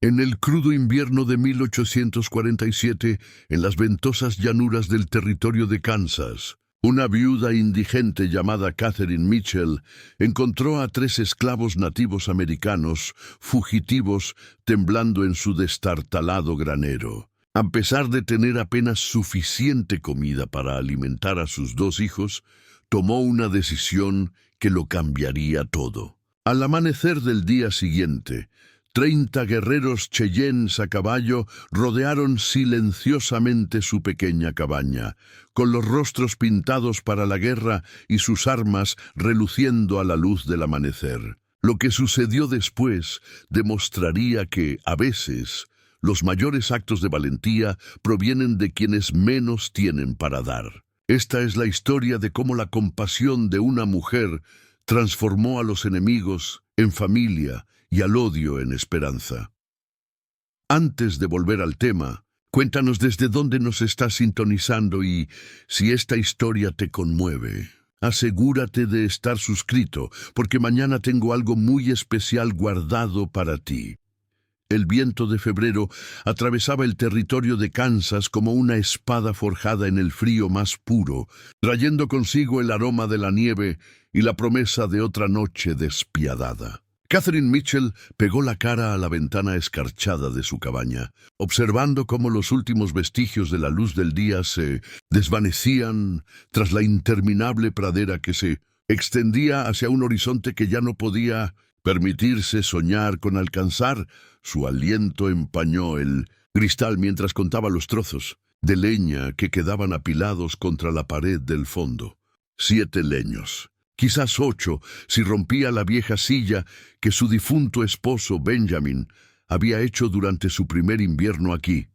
En el crudo invierno de 1847, en las ventosas llanuras del territorio de Kansas, una viuda indigente llamada Catherine Mitchell encontró a 3 esclavos nativos americanos, fugitivos, temblando en su destartalado granero. A pesar de tener apenas suficiente comida para alimentar a sus 2 hijos, tomó una decisión que lo cambiaría todo. Al amanecer del día siguiente, 30 guerreros cheyennes a caballo rodearon silenciosamente su pequeña cabaña, con los rostros pintados para la guerra y sus armas reluciendo a la luz del amanecer. Lo que sucedió después demostraría que, a veces, los mayores actos de valentía provienen de quienes menos tienen para dar. Esta es la historia de cómo la compasión de una mujer transformó a los enemigos en familia y al odio en esperanza. Antes de volver al tema, cuéntanos desde dónde nos estás sintonizando y si esta historia te conmueve. Asegúrate de estar suscrito, porque mañana tengo algo muy especial guardado para ti. El viento de febrero atravesaba el territorio de Kansas como una espada forjada en el frío más puro, trayendo consigo el aroma de la nieve y la promesa de otra noche despiadada. Catherine Mitchell pegó la cara a la ventana escarchada de su cabaña, observando cómo los últimos vestigios de la luz del día se desvanecían tras la interminable pradera que se extendía hacia un horizonte que ya no podía permitirse soñar con alcanzar. Su aliento empañó el cristal mientras contaba los trozos de leña que quedaban apilados contra la pared del fondo. 7 leños. Quizás 8, si rompía la vieja silla que su difunto esposo Benjamin había hecho durante su primer invierno aquí,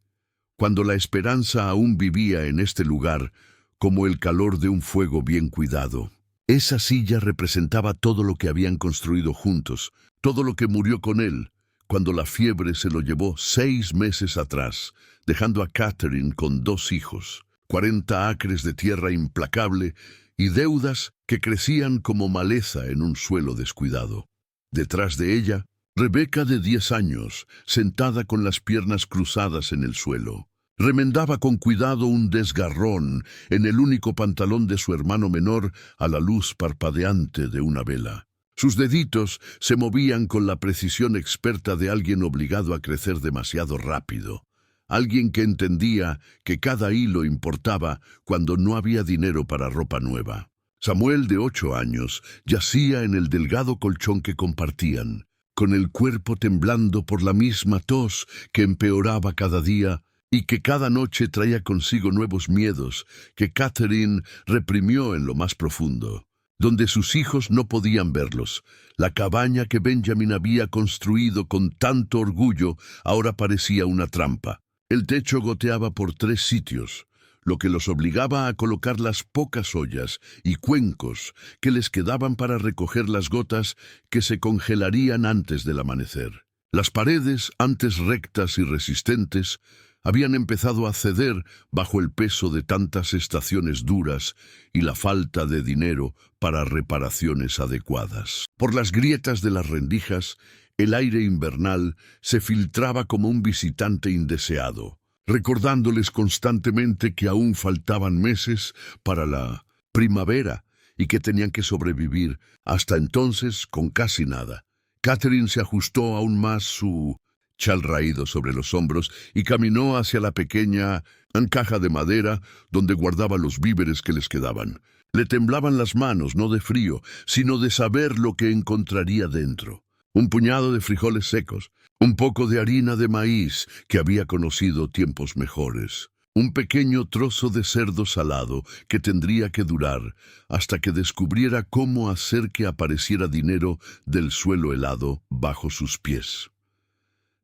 cuando la esperanza aún vivía en este lugar como el calor de un fuego bien cuidado. Esa silla representaba todo lo que habían construido juntos, todo lo que murió con él, cuando la fiebre se lo llevó 6 meses atrás, dejando a Catherine con 2 hijos, 40 acres de tierra implacable y deudas que crecían como maleza en un suelo descuidado. Detrás de ella, Rebecca, de 10 años, sentada con las piernas cruzadas en el suelo. Remendaba con cuidado un desgarrón en el único pantalón de su hermano menor a la luz parpadeante de una vela. Sus deditos se movían con la precisión experta de alguien obligado a crecer demasiado rápido. Alguien que entendía que cada hilo importaba cuando no había dinero para ropa nueva. Samuel, de 8 años, yacía en el delgado colchón que compartían, con el cuerpo temblando por la misma tos que empeoraba cada día y que cada noche traía consigo nuevos miedos que Catherine reprimió en lo más profundo. Donde sus hijos no podían verlos, la cabaña que Benjamin había construido con tanto orgullo ahora parecía una trampa. El techo goteaba por 3 sitios, lo que los obligaba a colocar las pocas ollas y cuencos que les quedaban para recoger las gotas que se congelarían antes del amanecer. Las paredes, antes rectas y resistentes, habían empezado a ceder bajo el peso de tantas estaciones duras y la falta de dinero para reparaciones adecuadas. Por las grietas de las rendijas, el aire invernal se filtraba como un visitante indeseado, recordándoles constantemente que aún faltaban meses para la primavera y que tenían que sobrevivir hasta entonces con casi nada. Catherine se ajustó aún más su chal raído sobre los hombros y caminó hacia la pequeña caja de madera donde guardaba los víveres que les quedaban. Le temblaban las manos, no de frío, sino de saber lo que encontraría dentro. Un puñado de frijoles secos, un poco de harina de maíz que había conocido tiempos mejores, un pequeño trozo de cerdo salado que tendría que durar hasta que descubriera cómo hacer que apareciera dinero del suelo helado bajo sus pies.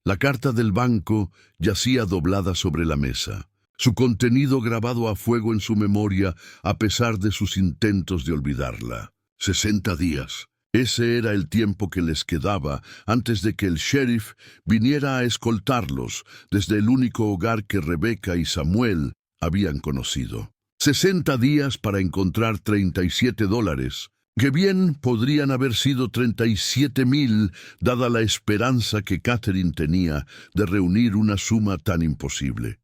La carta del banco yacía doblada sobre la mesa, su contenido grabado a fuego en su memoria a pesar de sus intentos de olvidarla. 60 días. Ese era el tiempo que les quedaba antes de que el sheriff viniera a escoltarlos desde el único hogar que Rebecca y Samuel habían conocido. 60 días para encontrar $37, que bien podrían haber sido 37.000, dada la esperanza que Catherine tenía de reunir una suma tan imposible.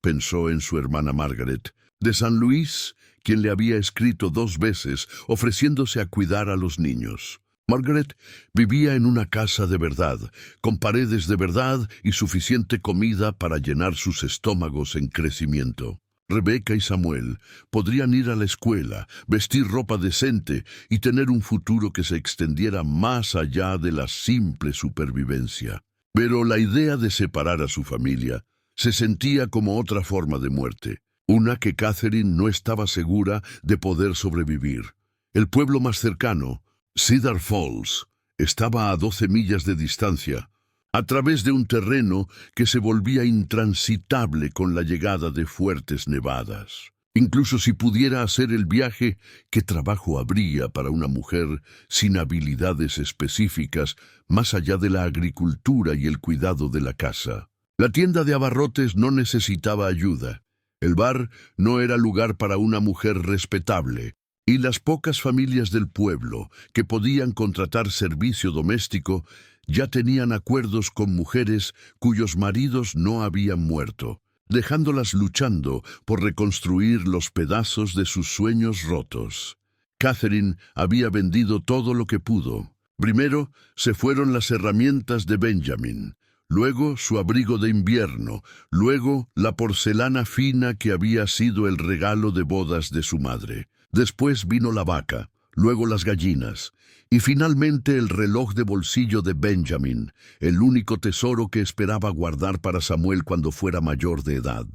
Pensó en su hermana Margaret, de San Luis, quien le había escrito 2 veces ofreciéndose a cuidar a los niños. Margaret vivía en una casa de verdad, con paredes de verdad y suficiente comida para llenar sus estómagos en crecimiento. Rebecca y Samuel podrían ir a la escuela, vestir ropa decente y tener un futuro que se extendiera más allá de la simple supervivencia. Pero la idea de separar a su familia se sentía como otra forma de muerte, una que Catherine no estaba segura de poder sobrevivir. El pueblo más cercano, Cedar Falls, estaba a 12 millas de distancia, a través de un terreno que se volvía intransitable con la llegada de fuertes nevadas. Incluso si pudiera hacer el viaje, ¿qué trabajo habría para una mujer sin habilidades específicas más allá de la agricultura y el cuidado de la casa? La tienda de abarrotes no necesitaba ayuda. El bar no era lugar para una mujer respetable, y las pocas familias del pueblo que podían contratar servicio doméstico ya tenían acuerdos con mujeres cuyos maridos no habían muerto, dejándolas luchando por reconstruir los pedazos de sus sueños rotos. Catherine había vendido todo lo que pudo. Primero se fueron las herramientas de Benjamin, luego su abrigo de invierno, luego la porcelana fina que había sido el regalo de bodas de su madre. Después vino la vaca, luego las gallinas, y finalmente el reloj de bolsillo de Benjamin, el único tesoro que esperaba guardar para Samuel cuando fuera mayor de edad.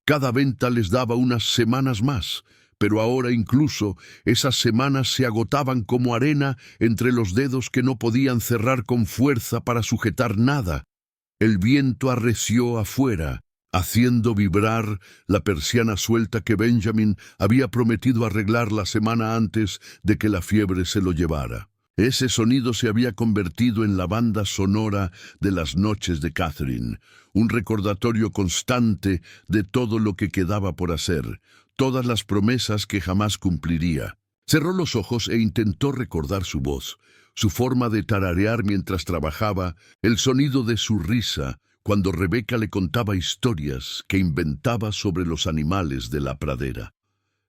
Cada venta les daba unas semanas más, pero ahora incluso esas semanas se agotaban como arena entre los dedos que no podían cerrar con fuerza para sujetar nada. El viento arreció afuera, haciendo vibrar la persiana suelta que Benjamin había prometido arreglar la semana antes de que la fiebre se lo llevara. Ese sonido se había convertido en la banda sonora de las noches de Catherine, un recordatorio constante de todo lo que quedaba por hacer, todas las promesas que jamás cumpliría. Cerró los ojos e intentó recordar su voz, su forma de tararear mientras trabajaba, el sonido de su risa cuando Rebecca le contaba historias que inventaba sobre los animales de la pradera.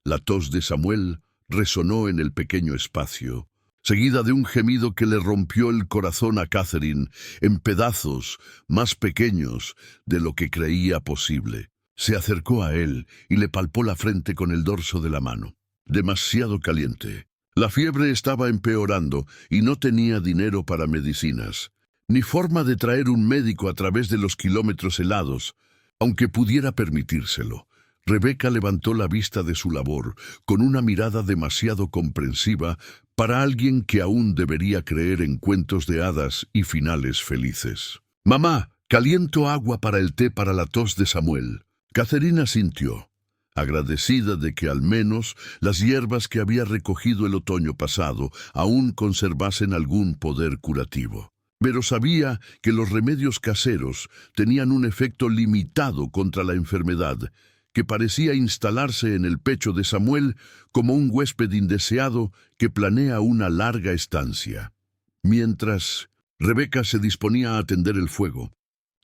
La tos de Samuel resonó en el pequeño espacio, seguida de un gemido que le rompió el corazón a Catherine en pedazos más pequeños de lo que creía posible. Se acercó a él y le palpó la frente con el dorso de la mano. Demasiado caliente. La fiebre estaba empeorando y no tenía dinero para medicinas, ni forma de traer un médico a través de los kilómetros helados, aunque pudiera permitírselo. Rebecca levantó la vista de su labor con una mirada demasiado comprensiva para alguien que aún debería creer en cuentos de hadas y finales felices. «Mamá, caliento agua para el té para la tos de Samuel». Catherine asintió, agradecida de que al menos las hierbas que había recogido el otoño pasado aún conservasen algún poder curativo. Pero sabía que los remedios caseros tenían un efecto limitado contra la enfermedad, que parecía instalarse en el pecho de Samuel como un huésped indeseado que planea una larga estancia. Mientras Rebecca se disponía a atender el fuego,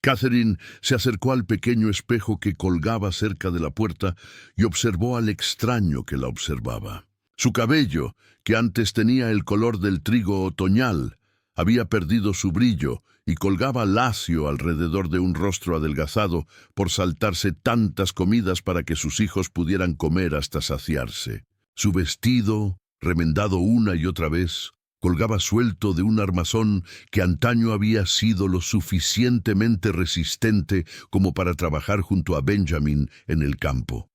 Catherine se acercó al pequeño espejo que colgaba cerca de la puerta y observó al extraño que la observaba. Su cabello, que antes tenía el color del trigo otoñal, había perdido su brillo y colgaba lacio alrededor de un rostro adelgazado por saltarse tantas comidas para que sus hijos pudieran comer hasta saciarse. Su vestido, remendado una y otra vez, colgaba suelto de un armazón que antaño había sido lo suficientemente resistente como para trabajar junto a Benjamin en el campo.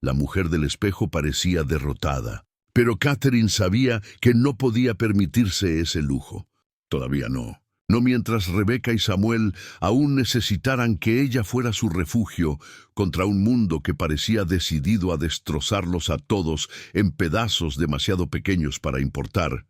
La mujer del espejo parecía derrotada, pero Catherine sabía que no podía permitirse ese lujo. Todavía no. No mientras Rebecca y Samuel aún necesitaran que ella fuera su refugio contra un mundo que parecía decidido a destrozarlos a todos en pedazos demasiado pequeños para importar.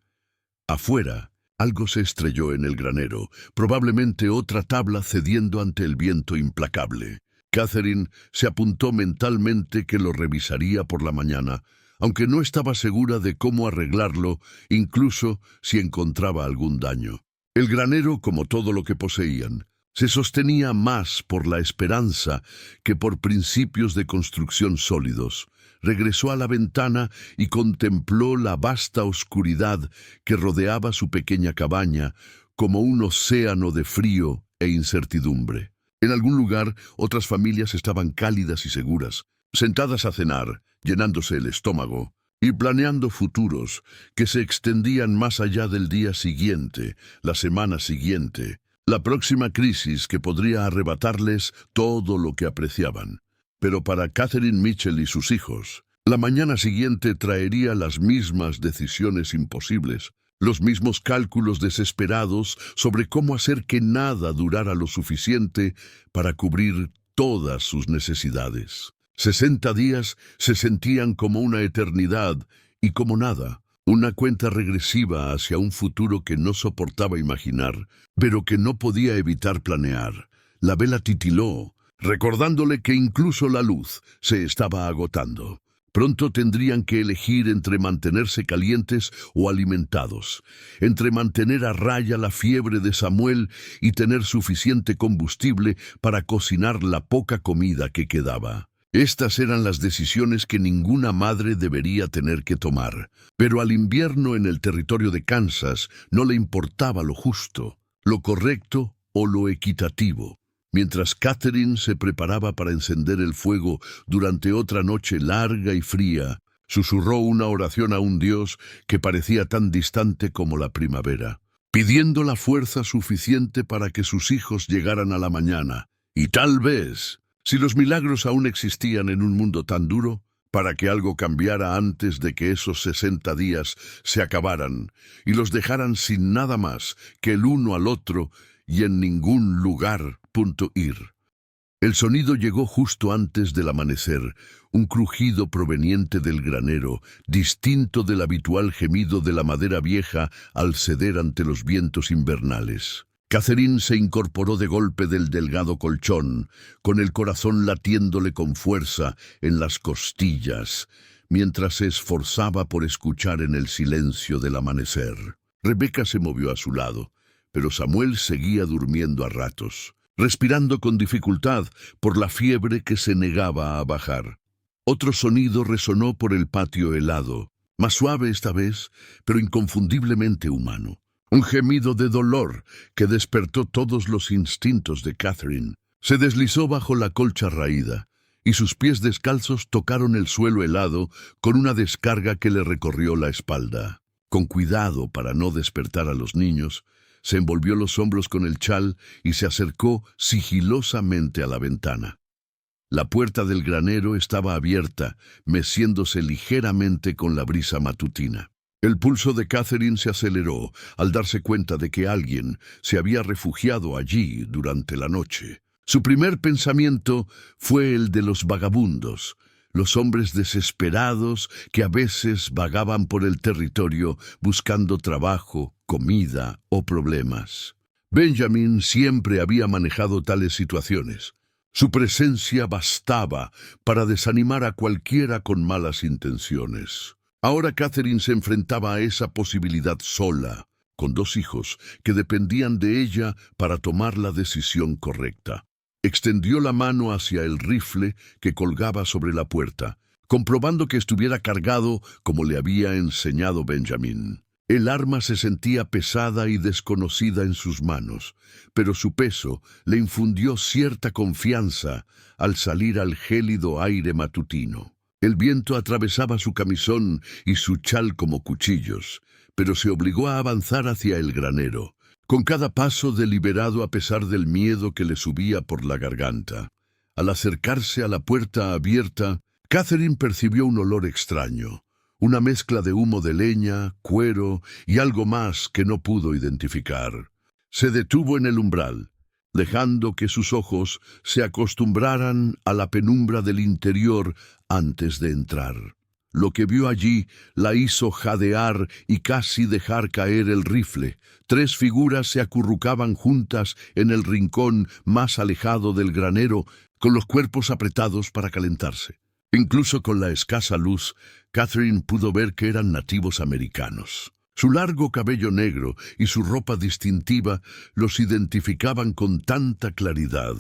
Afuera, algo se estrelló en el granero, probablemente otra tabla cediendo ante el viento implacable. Catherine se apuntó mentalmente que lo revisaría por la mañana, aunque no estaba segura de cómo arreglarlo, incluso si encontraba algún daño. El granero, como todo lo que poseían, se sostenía más por la esperanza que por principios de construcción sólidos. Regresó a la ventana y contempló la vasta oscuridad que rodeaba su pequeña cabaña como un océano de frío e incertidumbre. En algún lugar, otras familias estaban cálidas y seguras, sentadas a cenar, llenándose el estómago y planeando futuros que se extendían más allá del día siguiente, la semana siguiente, la próxima crisis que podría arrebatarles todo lo que apreciaban. Pero para Catherine Mitchell y sus hijos, la mañana siguiente traería las mismas decisiones imposibles, los mismos cálculos desesperados sobre cómo hacer que nada durara lo suficiente para cubrir todas sus necesidades. 60 días se sentían como una eternidad y como nada, una cuenta regresiva hacia un futuro que no soportaba imaginar, pero que no podía evitar planear. La vela titiló, recordándole que incluso la luz se estaba agotando. Pronto tendrían que elegir entre mantenerse calientes o alimentados, entre mantener a raya la fiebre de Samuel y tener suficiente combustible para cocinar la poca comida que quedaba. Estas eran las decisiones que ninguna madre debería tener que tomar. Pero al invierno en el territorio de Kansas no le importaba lo justo, lo correcto o lo equitativo. Mientras Catherine se preparaba para encender el fuego durante otra noche larga y fría, susurró una oración a un Dios que parecía tan distante como la primavera, pidiendo la fuerza suficiente para que sus hijos llegaran a la mañana. Y tal vez, si los milagros aún existían en un mundo tan duro, para que algo cambiara antes de que esos 60 días se acabaran y los dejaran sin nada más que el uno al otro y en ningún lugar ir. El sonido llegó justo antes del amanecer, un crujido proveniente del granero, distinto del habitual gemido de la madera vieja al ceder ante los vientos invernales. Catherine se incorporó de golpe del delgado colchón, con el corazón latiéndole con fuerza en las costillas, mientras se esforzaba por escuchar en el silencio del amanecer. Rebecca se movió a su lado, pero Samuel seguía durmiendo a ratos, respirando con dificultad por la fiebre que se negaba a bajar. Otro sonido resonó por el patio helado, más suave esta vez, pero inconfundiblemente humano. Un gemido de dolor que despertó todos los instintos de Catherine. Se deslizó bajo la colcha raída, y sus pies descalzos tocaron el suelo helado con una descarga que le recorrió la espalda. Con cuidado para no despertar a los niños, se envolvió los hombros con el chal y se acercó sigilosamente a la ventana. La puerta del granero estaba abierta, meciéndose ligeramente con la brisa matutina. El pulso de Catherine se aceleró al darse cuenta de que alguien se había refugiado allí durante la noche. Su primer pensamiento fue el de los vagabundos, los hombres desesperados que a veces vagaban por el territorio buscando trabajo, comida o problemas. Benjamin siempre había manejado tales situaciones. Su presencia bastaba para desanimar a cualquiera con malas intenciones. Ahora Catherine se enfrentaba a esa posibilidad sola, con 2 hijos que dependían de ella para tomar la decisión correcta. Extendió la mano hacia el rifle que colgaba sobre la puerta, comprobando que estuviera cargado como le había enseñado Benjamin. El arma se sentía pesada y desconocida en sus manos, pero su peso le infundió cierta confianza al salir al gélido aire matutino. El viento atravesaba su camisón y su chal como cuchillos, pero se obligó a avanzar hacia el granero, con cada paso deliberado a pesar del miedo que le subía por la garganta. Al acercarse a la puerta abierta, Catherine percibió un olor extraño, una mezcla de humo de leña, cuero y algo más que no pudo identificar. Se detuvo en el umbral, dejando que sus ojos se acostumbraran a la penumbra del interior antes de entrar. Lo que vio allí la hizo jadear y casi dejar caer el rifle. 3 figuras se acurrucaban juntas en el rincón más alejado del granero, con los cuerpos apretados para calentarse. Incluso con la escasa luz, Catherine pudo ver que eran nativos americanos. Su largo cabello negro y su ropa distintiva los identificaban con tanta claridad,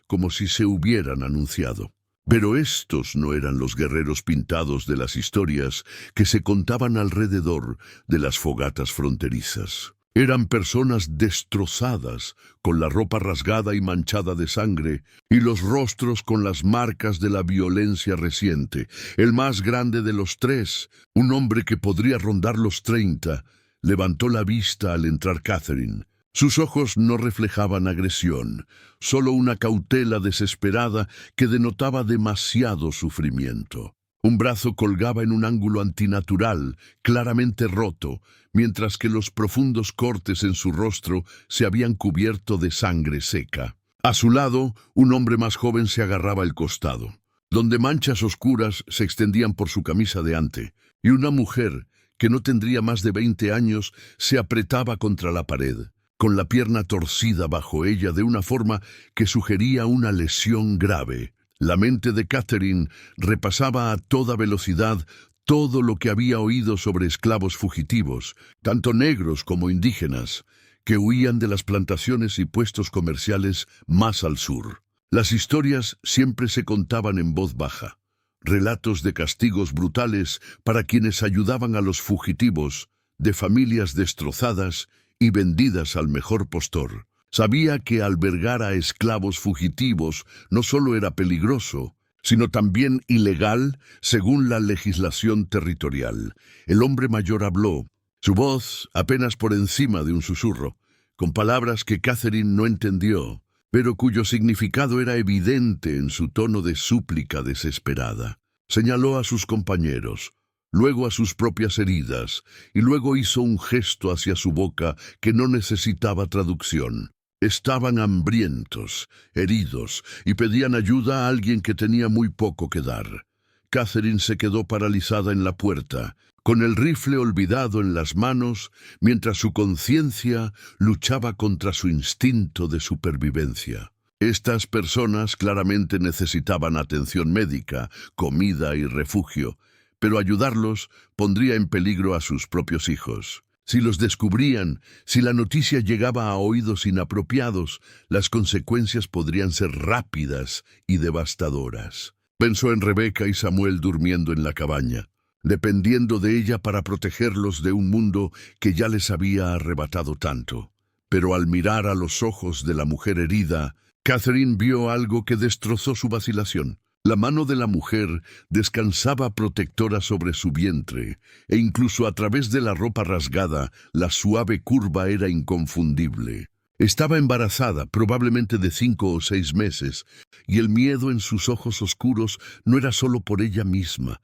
como si se hubieran anunciado. Pero estos no eran los guerreros pintados de las historias que se contaban alrededor de las fogatas fronterizas. Eran personas destrozadas, con la ropa rasgada y manchada de sangre, y los rostros con las marcas de la violencia reciente. El más grande de los tres, un hombre que podría rondar los 30, levantó la vista al entrar Catherine. Sus ojos no reflejaban agresión, solo una cautela desesperada que denotaba demasiado sufrimiento. Un brazo colgaba en un ángulo antinatural, claramente roto, mientras que los profundos cortes en su rostro se habían cubierto de sangre seca. A su lado, un hombre más joven se agarraba el costado, donde manchas oscuras se extendían por su camisa de ante, y una mujer, que no tendría más de 20 años, se apretaba contra la pared, con la pierna torcida bajo ella de una forma que sugería una lesión grave. La mente de Catherine repasaba a toda velocidad todo lo que había oído sobre esclavos fugitivos, tanto negros como indígenas, que huían de las plantaciones y puestos comerciales más al sur. Las historias siempre se contaban en voz baja, relatos de castigos brutales para quienes ayudaban a los fugitivos, de familias destrozadas y vendidas al mejor postor. Sabía que albergar a esclavos fugitivos no solo era peligroso, sino también ilegal según la legislación territorial. El hombre mayor habló, su voz apenas por encima de un susurro, con palabras que Catherine no entendió, pero cuyo significado era evidente en su tono de súplica desesperada. Señaló a sus compañeros, luego a sus propias heridas, y luego hizo un gesto hacia su boca que no necesitaba traducción. Estaban hambrientos, heridos, y pedían ayuda a alguien que tenía muy poco que dar. Catherine se quedó paralizada en la puerta, con el rifle olvidado en las manos, mientras su conciencia luchaba contra su instinto de supervivencia. Estas personas claramente necesitaban atención médica, comida y refugio, pero ayudarlos pondría en peligro a sus propios hijos. Si los descubrían, si la noticia llegaba a oídos inapropiados, las consecuencias podrían ser rápidas y devastadoras. Pensó en Rebeca y Samuel durmiendo en la cabaña, dependiendo de ella para protegerlos de un mundo que ya les había arrebatado tanto. Pero al mirar a los ojos de la mujer herida, Catherine vio algo que destrozó su vacilación. La mano de la mujer descansaba protectora sobre su vientre, e incluso a través de la ropa rasgada, la suave curva era inconfundible. Estaba embarazada, probablemente de 5 o 6 meses, y el miedo en sus ojos oscuros no era solo por ella misma,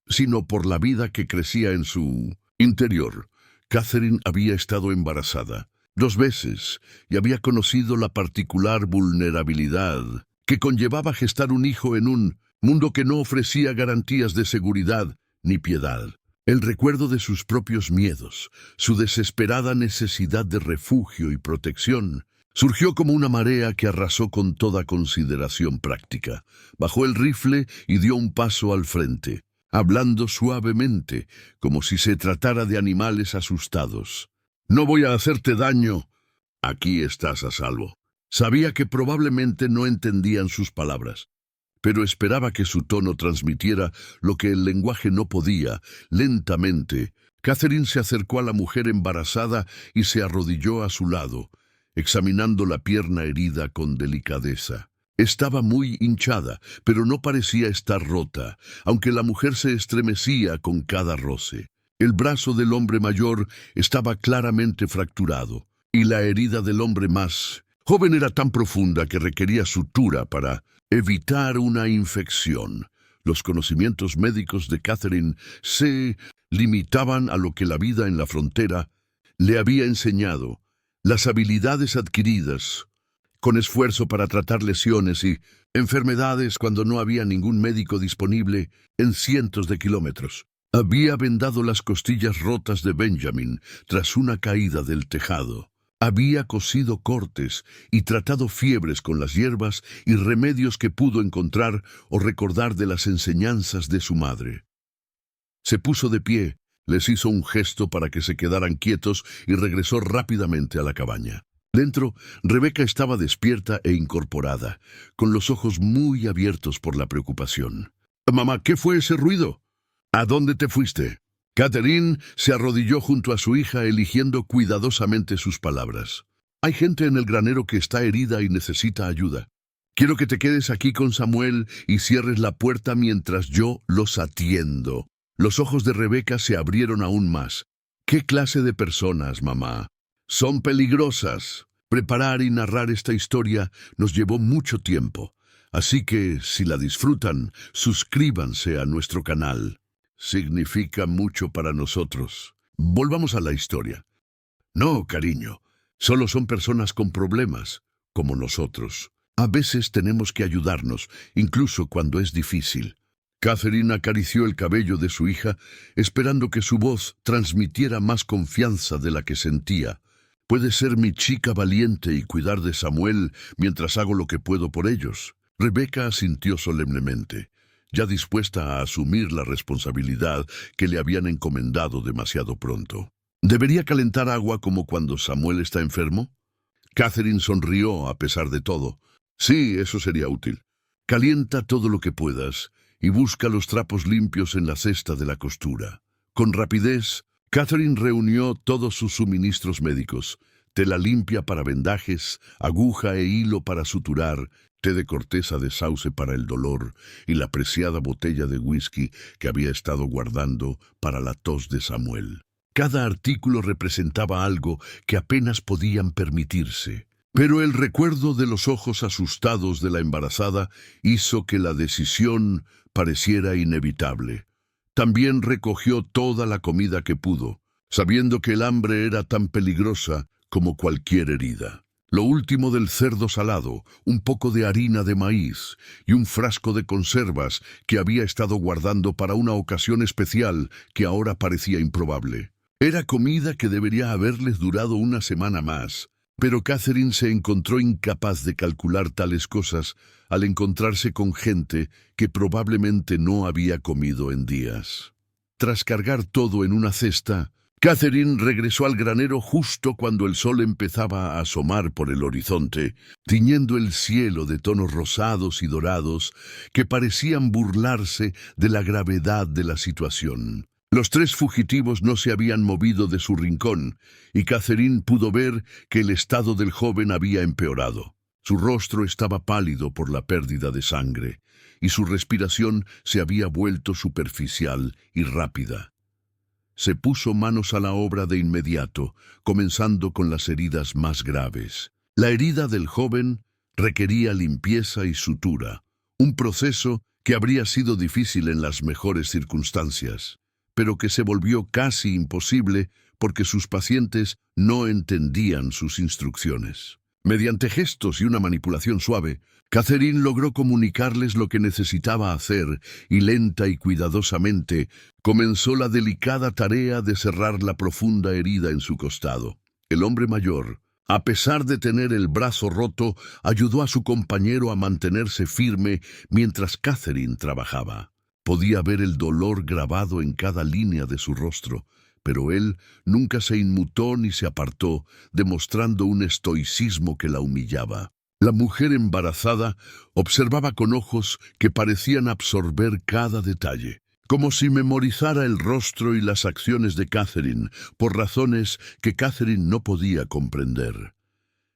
sino por la vida que crecía en su interior. Catherine había estado embarazada 2 veces y había conocido la particular vulnerabilidad que conllevaba gestar un hijo en un mundo que no ofrecía garantías de seguridad ni piedad. El recuerdo de sus propios miedos, su desesperada necesidad de refugio y protección, surgió como una marea que arrasó con toda consideración práctica. Bajó el rifle y dio un paso al frente, hablando suavemente, como si se tratara de animales asustados. «No voy a hacerte daño. Aquí estás a salvo». Sabía que probablemente no entendían sus palabras, pero esperaba que su tono transmitiera lo que el lenguaje no podía. Lentamente, Catherine se acercó a la mujer embarazada y se arrodilló a su lado, examinando la pierna herida con delicadeza. Estaba muy hinchada, pero no parecía estar rota, aunque la mujer se estremecía con cada roce. El brazo del hombre mayor estaba claramente fracturado, y la herida del hombre más joven era tan profunda que requería sutura para evitar una infección. Los conocimientos médicos de Catherine se limitaban a lo que la vida en la frontera le había enseñado, las habilidades adquiridas con esfuerzo para tratar lesiones y enfermedades cuando no había ningún médico disponible en cientos de kilómetros. Había vendado las costillas rotas de Benjamin tras una caída del tejado. Había cosido cortes y tratado fiebres con las hierbas y remedios que pudo encontrar o recordar de las enseñanzas de su madre. Se puso de pie, les hizo un gesto para que se quedaran quietos y regresó rápidamente a la cabaña. Dentro, Rebeca estaba despierta e incorporada, con los ojos muy abiertos por la preocupación. «Mamá, ¿qué fue ese ruido? ¿A dónde te fuiste?» Catherine se arrodilló junto a su hija, eligiendo cuidadosamente sus palabras. «Hay gente en el granero que está herida y necesita ayuda. Quiero que te quedes aquí con Samuel y cierres la puerta mientras yo los atiendo». Los ojos de Rebeca se abrieron aún más. «¿Qué clase de personas, mamá? Son peligrosas. Preparar y narrar esta historia nos llevó mucho tiempo. Así que, si la disfrutan, suscríbanse a nuestro canal. Significa mucho para nosotros. Volvamos a la historia. No, cariño, solo son personas con problemas, como nosotros. A veces tenemos que ayudarnos, incluso cuando es difícil». Catherine acarició el cabello de su hija, esperando que su voz transmitiera más confianza de la que sentía. «Puedes ser mi chica valiente y cuidar de Samuel mientras hago lo que puedo por ellos». Rebeca asintió solemnemente, ya dispuesta a asumir la responsabilidad que le habían encomendado demasiado pronto. ¿Debería calentar agua como cuando Samuel está enfermo? Catherine sonrió a pesar de todo. «Sí, eso sería útil. Calienta todo lo que puedas y busca los trapos limpios en la cesta de la costura». Con rapidez, Catherine reunió todos sus suministros médicos: tela limpia para vendajes, aguja e hilo para suturar, té de corteza de sauce para el dolor y la preciada botella de whisky que había estado guardando para la tos de Samuel. Cada artículo representaba algo que apenas podían permitirse. Pero el recuerdo de los ojos asustados de la embarazada hizo que la decisión pareciera inevitable. También recogió toda la comida que pudo, sabiendo que el hambre era tan peligrosa como cualquier herida. Lo último del cerdo salado, un poco de harina de maíz y un frasco de conservas que había estado guardando para una ocasión especial que ahora parecía improbable. Era comida que debería haberles durado una semana más. Pero Catherine se encontró incapaz de calcular tales cosas al encontrarse con gente que probablemente no había comido en días. Tras cargar todo en una cesta, Catherine regresó al granero justo cuando el sol empezaba a asomar por el horizonte, tiñendo el cielo de tonos rosados y dorados que parecían burlarse de la gravedad de la situación. Los tres fugitivos no se habían movido de su rincón, y Catherine pudo ver que el estado del joven había empeorado. Su rostro estaba pálido por la pérdida de sangre, y su respiración se había vuelto superficial y rápida. Se puso manos a la obra de inmediato, comenzando con las heridas más graves. La herida del joven requería limpieza y sutura, un proceso que habría sido difícil en las mejores circunstancias, pero que se volvió casi imposible porque sus pacientes no entendían sus instrucciones. Mediante gestos y una manipulación suave, Catherine logró comunicarles lo que necesitaba hacer y lenta y cuidadosamente comenzó la delicada tarea de cerrar la profunda herida en su costado. El hombre mayor, a pesar de tener el brazo roto, ayudó a su compañero a mantenerse firme mientras Catherine trabajaba. Podía ver el dolor grabado en cada línea de su rostro, pero él nunca se inmutó ni se apartó, demostrando un estoicismo que la humillaba. La mujer embarazada observaba con ojos que parecían absorber cada detalle, como si memorizara el rostro y las acciones de Catherine, por razones que Catherine no podía comprender.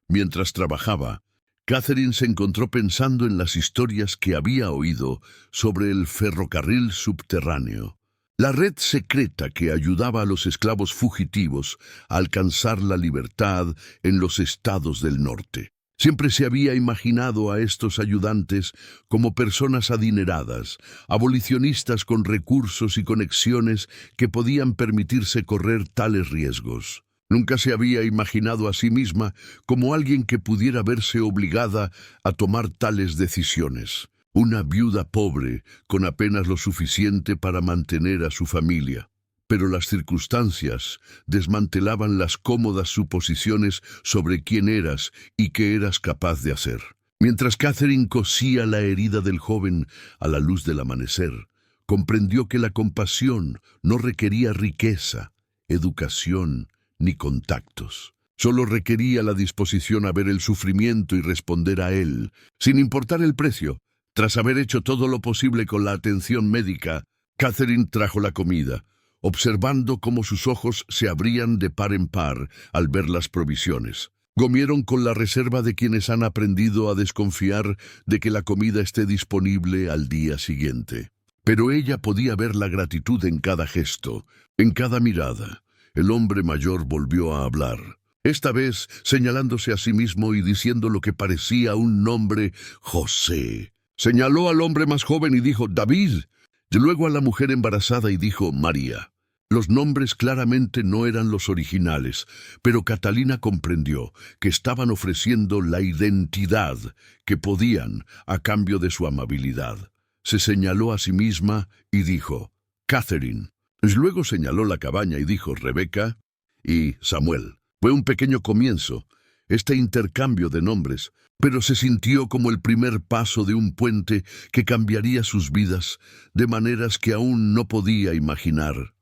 Mientras trabajaba, Catherine se encontró pensando en las historias que había oído sobre el ferrocarril subterráneo, la red secreta que ayudaba a los esclavos fugitivos a alcanzar la libertad en los estados del norte. Siempre se había imaginado a estos ayudantes como personas adineradas, abolicionistas con recursos y conexiones que podían permitirse correr tales riesgos. Nunca se había imaginado a sí misma como alguien que pudiera verse obligada a tomar tales decisiones. Una viuda pobre, con apenas lo suficiente para mantener a su familia. pero las circunstancias desmantelaban las cómodas suposiciones sobre quién eras y qué eras capaz de hacer. Mientras Catherine cosía la herida del joven a la luz del amanecer, comprendió que la compasión no requería riqueza, educación ni contactos. Solo requería la disposición a ver el sufrimiento y responder a él, sin importar el precio. Tras haber hecho todo lo posible con la atención médica, Catherine trajo la comida, observando cómo sus ojos se abrían de par en par al ver las provisiones. Comieron con la reserva de quienes han aprendido a desconfiar de que la comida esté disponible al día siguiente. Pero ella podía ver la gratitud en cada gesto, en cada mirada. El hombre mayor volvió a hablar, esta vez señalándose a sí mismo y diciendo lo que parecía un nombre: José. Señaló al hombre más joven y dijo: David. Y luego a la mujer embarazada y dijo: María. Los nombres claramente no eran los originales, pero Catalina comprendió que estaban ofreciendo la identidad que podían a cambio de su amabilidad. Se señaló a sí misma y dijo: Catherine. Luego señaló la cabaña y dijo: Rebeca y Samuel. Fue un pequeño comienzo, este intercambio de nombres, pero se sintió como el primer paso de un puente que cambiaría sus vidas de maneras que aún no podía imaginar.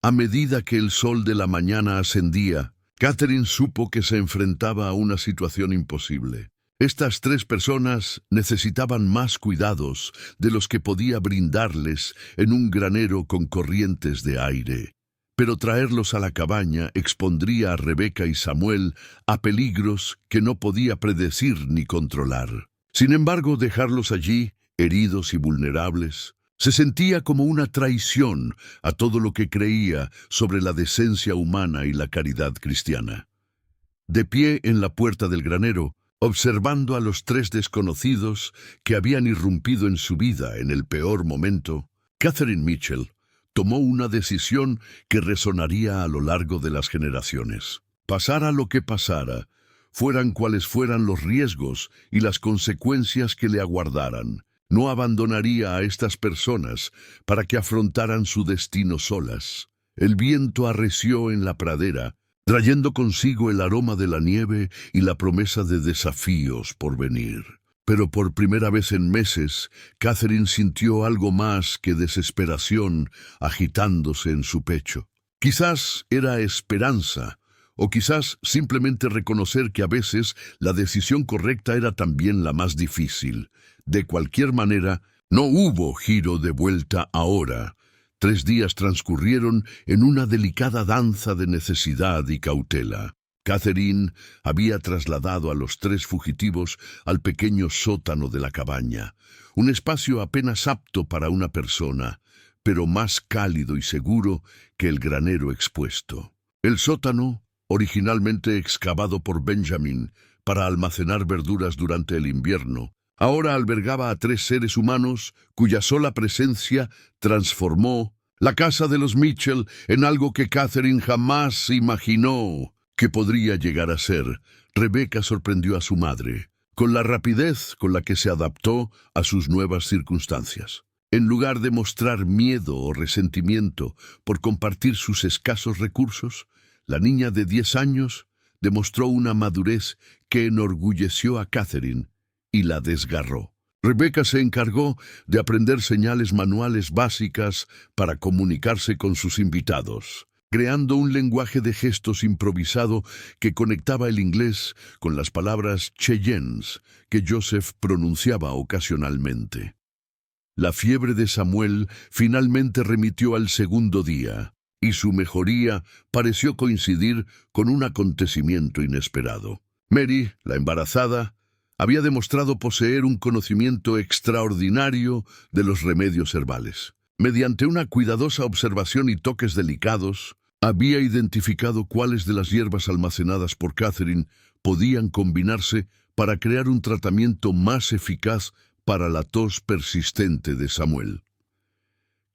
A medida que el sol de la mañana ascendía, Catherine supo que se enfrentaba a una situación imposible. Estas tres personas necesitaban más cuidados de los que podía brindarles en un granero con corrientes de aire. Pero traerlos a la cabaña expondría a Rebeca y Samuel a peligros que no podía predecir ni controlar. Sin embargo, dejarlos allí, heridos y vulnerables, se sentía como una traición a todo lo que creía sobre la decencia humana y la caridad cristiana. De pie en la puerta del granero, observando a los tres desconocidos que habían irrumpido en su vida en el peor momento, Catherine Mitchell tomó una decisión que resonaría a lo largo de las generaciones. Pasara lo que pasara, fueran cuales fueran los riesgos y las consecuencias que le aguardaran, no abandonaría a estas personas para que afrontaran su destino solas. El viento arreció en la pradera, trayendo consigo el aroma de la nieve y la promesa de desafíos por venir. Pero por primera vez en meses, Catherine sintió algo más que desesperación agitándose en su pecho. Quizás era esperanza, o quizás simplemente reconocer que a veces la decisión correcta era también la más difícil. De cualquier manera, no hubo giro de vuelta ahora. 3 días transcurrieron en una delicada danza de necesidad y cautela. Catherine había trasladado a los 3 fugitivos al pequeño sótano de la cabaña, un espacio apenas apto para una persona, pero más cálido y seguro que el granero expuesto. El sótano, originalmente excavado por Benjamin para almacenar verduras durante el invierno, ahora albergaba a 3 seres humanos cuya sola presencia transformó la casa de los Mitchell en algo que Catherine jamás imaginó que podría llegar a ser. Rebeca sorprendió a su madre con la rapidez con la que se adaptó a sus nuevas circunstancias. En lugar de mostrar miedo o resentimiento por compartir sus escasos recursos, la niña de 10 años demostró una madurez que enorgulleció a Catherine y la desgarró. Rebeca se encargó de aprender señales manuales básicas para comunicarse con sus invitados, creando un lenguaje de gestos improvisado que conectaba el inglés con las palabras cheyennes que Joseph pronunciaba ocasionalmente. La fiebre de Samuel finalmente remitió al segundo día, y su mejoría pareció coincidir con un acontecimiento inesperado. Mary, la embarazada, había demostrado poseer un conocimiento extraordinario de los remedios herbales. Mediante una cuidadosa observación y toques delicados, había identificado cuáles de las hierbas almacenadas por Catherine podían combinarse para crear un tratamiento más eficaz para la tos persistente de Samuel.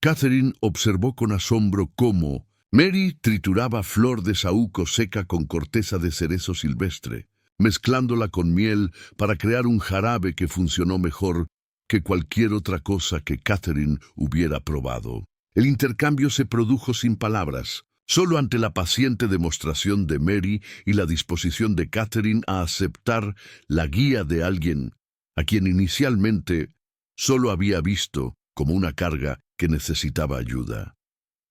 Catherine observó con asombro cómo Mary trituraba flor de saúco seca con corteza de cerezo silvestre, mezclándola con miel para crear un jarabe que funcionó mejor que cualquier otra cosa que Catherine hubiera probado. El intercambio se produjo sin palabras, solo ante la paciente demostración de Mary y la disposición de Catherine a aceptar la guía de alguien a quien inicialmente solo había visto como una carga que necesitaba ayuda.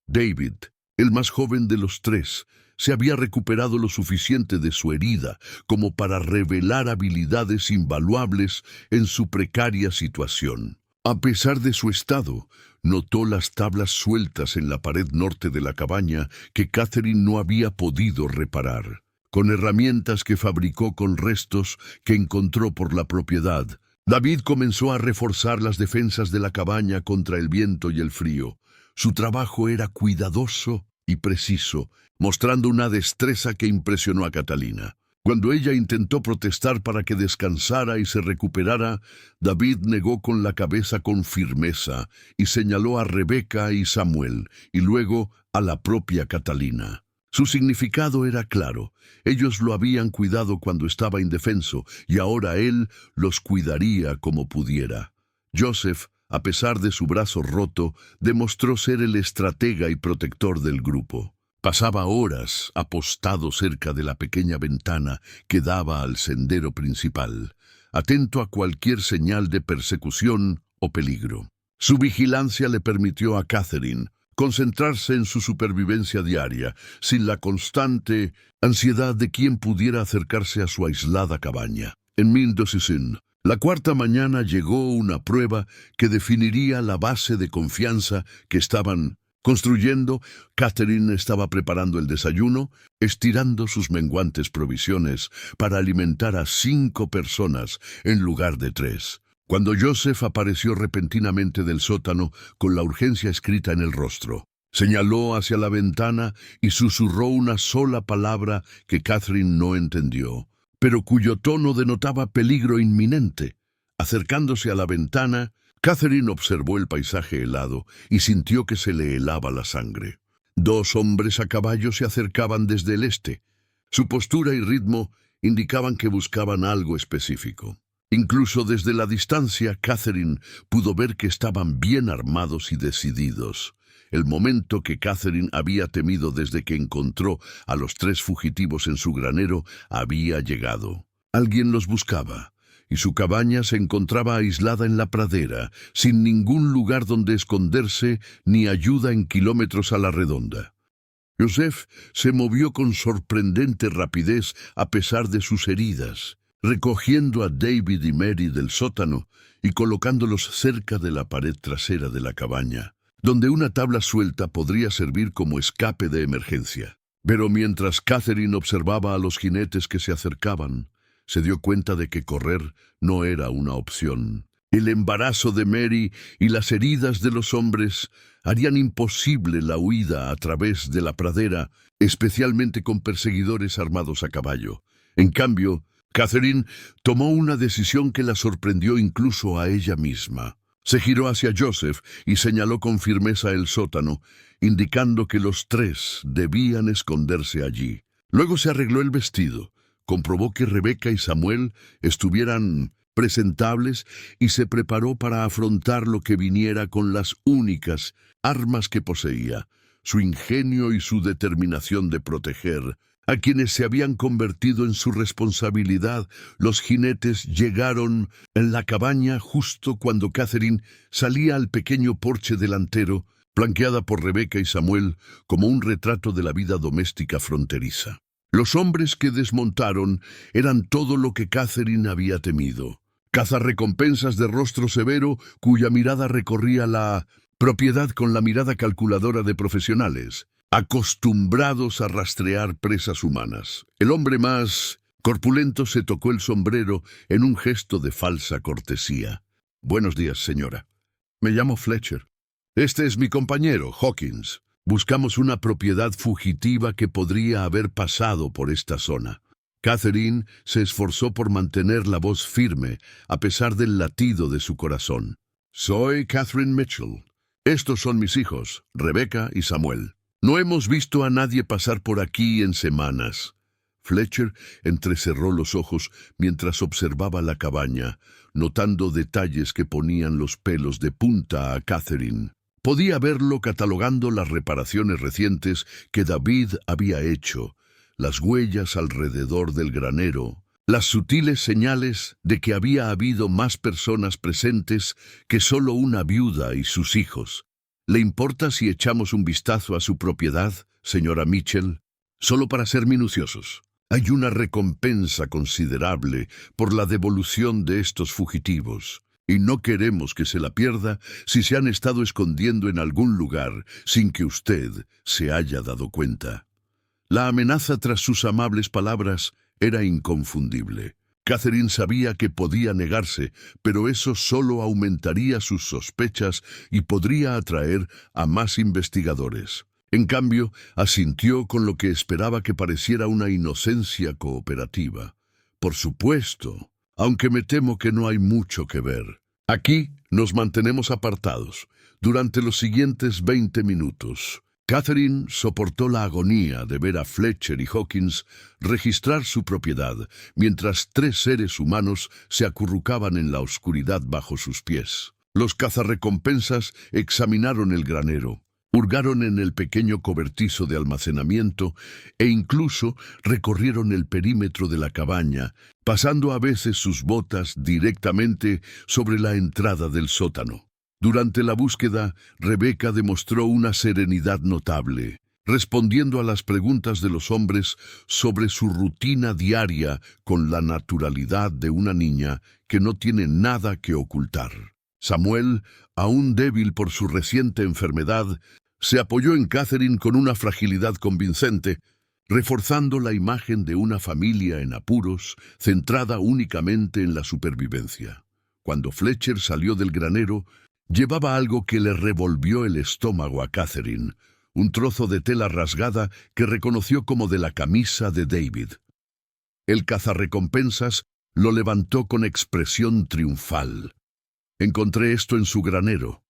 David, el más joven de los tres, se había recuperado lo suficiente de su herida como para revelar habilidades invaluables en su precaria situación. A pesar de su estado, notó las tablas sueltas en la pared norte de la cabaña que Catherine no había podido reparar. Con herramientas que fabricó con restos que encontró por la propiedad, David comenzó a reforzar las defensas de la cabaña contra el viento y el frío. Su trabajo era cuidadoso y preciso, mostrando una destreza que impresionó a Catalina. Cuando ella intentó protestar para que descansara y se recuperara, David negó con la cabeza con firmeza y señaló a Rebeca y Samuel, y luego a la propia Catalina. Su significado era claro. Ellos lo habían cuidado cuando estaba indefenso, y ahora él los cuidaría como pudiera. Joseph, a pesar de su brazo roto, demostró ser el estratega y protector del grupo. Pasaba horas apostado cerca de la pequeña ventana que daba al sendero principal, atento a cualquier señal de persecución o peligro. Su vigilancia le permitió a Catherine concentrarse en su supervivencia diaria, sin la constante ansiedad de quien pudiera acercarse a su aislada cabaña. En 1200, la cuarta mañana llegó una prueba que definiría la base de confianza que estaban construyendo. Catherine estaba preparando el desayuno, estirando sus menguantes provisiones para alimentar a 5 personas en lugar de 3. Cuando Joseph apareció repentinamente del sótano con la urgencia escrita en el rostro, señaló hacia la ventana y susurró una sola palabra que Catherine no entendió, pero cuyo tono denotaba peligro inminente. Acercándose a la ventana, Catherine observó el paisaje helado y sintió que se le helaba la sangre. 2 hombres a caballo se acercaban desde el este. Su postura y ritmo indicaban que buscaban algo específico. Incluso desde la distancia, Catherine pudo ver que estaban bien armados y decididos. El momento que Catherine había temido desde que encontró a los 3 fugitivos en su granero había llegado. Alguien los buscaba, y su cabaña se encontraba aislada en la pradera, sin ningún lugar donde esconderse ni ayuda en kilómetros a la redonda. Joseph se movió con sorprendente rapidez a pesar de sus heridas, recogiendo a David y Mary del sótano y colocándolos cerca de la pared trasera de la cabaña, donde una tabla suelta podría servir como escape de emergencia. Pero mientras Catherine observaba a los jinetes que se acercaban, se dio cuenta de que correr no era una opción. El embarazo de Mary y las heridas de los hombres harían imposible la huida a través de la pradera, especialmente con perseguidores armados a caballo. En cambio, Catherine tomó una decisión que la sorprendió incluso a ella misma. Se giró hacia Joseph y señaló con firmeza el sótano, indicando que los 3 debían esconderse allí. Luego se arregló el vestido, comprobó que Rebeca y Samuel estuvieran presentables y se preparó para afrontar lo que viniera con las únicas armas que poseía, su ingenio y su determinación de proteger a quienes se habían convertido en su responsabilidad. Los jinetes llegaron en la cabaña justo cuando Catherine salía al pequeño porche delantero, flanqueada por Rebeca y Samuel como un retrato de la vida doméstica fronteriza. Los hombres que desmontaron eran todo lo que Catherine había temido. Cazarrecompensas de rostro severo cuya mirada recorría la propiedad con la mirada calculadora de profesionales, acostumbrados a rastrear presas humanas. El hombre más corpulento se tocó el sombrero en un gesto de falsa cortesía. «Buenos días, señora. Me llamo Fletcher. Este es mi compañero, Hawkins. Buscamos una propiedad fugitiva que podría haber pasado por esta zona». Catherine se esforzó por mantener la voz firme, a pesar del latido de su corazón. «Soy Catherine Mitchell. Estos son mis hijos, Rebeca y Samuel. No hemos visto a nadie pasar por aquí en semanas». Fletcher entrecerró los ojos mientras observaba la cabaña, notando detalles que ponían los pelos de punta a Catherine. Podía verlo catalogando las reparaciones recientes que David había hecho, las huellas alrededor del granero, las sutiles señales de que había habido más personas presentes que solo una viuda y sus hijos. ¿Le importa si echamos un vistazo a su propiedad, señora Mitchell? Solo para ser minuciosos. Hay una recompensa considerable por la devolución de estos fugitivos, y no queremos que se la pierda si se han estado escondiendo en algún lugar sin que usted se haya dado cuenta. La amenaza tras sus amables palabras era inconfundible. Catherine sabía que podía negarse, pero eso solo aumentaría sus sospechas y podría atraer a más investigadores. En cambio, asintió con lo que esperaba que pareciera una inocencia cooperativa. Por supuesto, aunque me temo que no hay mucho que ver. Aquí nos mantenemos apartados. Durante los siguientes 20 minutos, Catherine soportó la agonía de ver a Fletcher y Hawkins registrar su propiedad, mientras 3 seres humanos se acurrucaban en la oscuridad bajo sus pies. Los cazarrecompensas examinaron el granero, hurgaron en el pequeño cobertizo de almacenamiento e incluso recorrieron el perímetro de la cabaña, pasando a veces sus botas directamente sobre la entrada del sótano. Durante la búsqueda, Rebecca demostró una serenidad notable, respondiendo a las preguntas de los hombres sobre su rutina diaria con la naturalidad de una niña que no tiene nada que ocultar. Samuel, aún débil por su reciente enfermedad, se apoyó en Catherine con una fragilidad convincente, reforzando la imagen de una familia en apuros, centrada únicamente en la supervivencia. Cuando Fletcher salió del granero, llevaba algo que le revolvió el estómago a Catherine, un trozo de tela rasgada que reconoció como de la camisa de David. El cazarrecompensas lo levantó con expresión triunfal. «Encontré esto en su granero,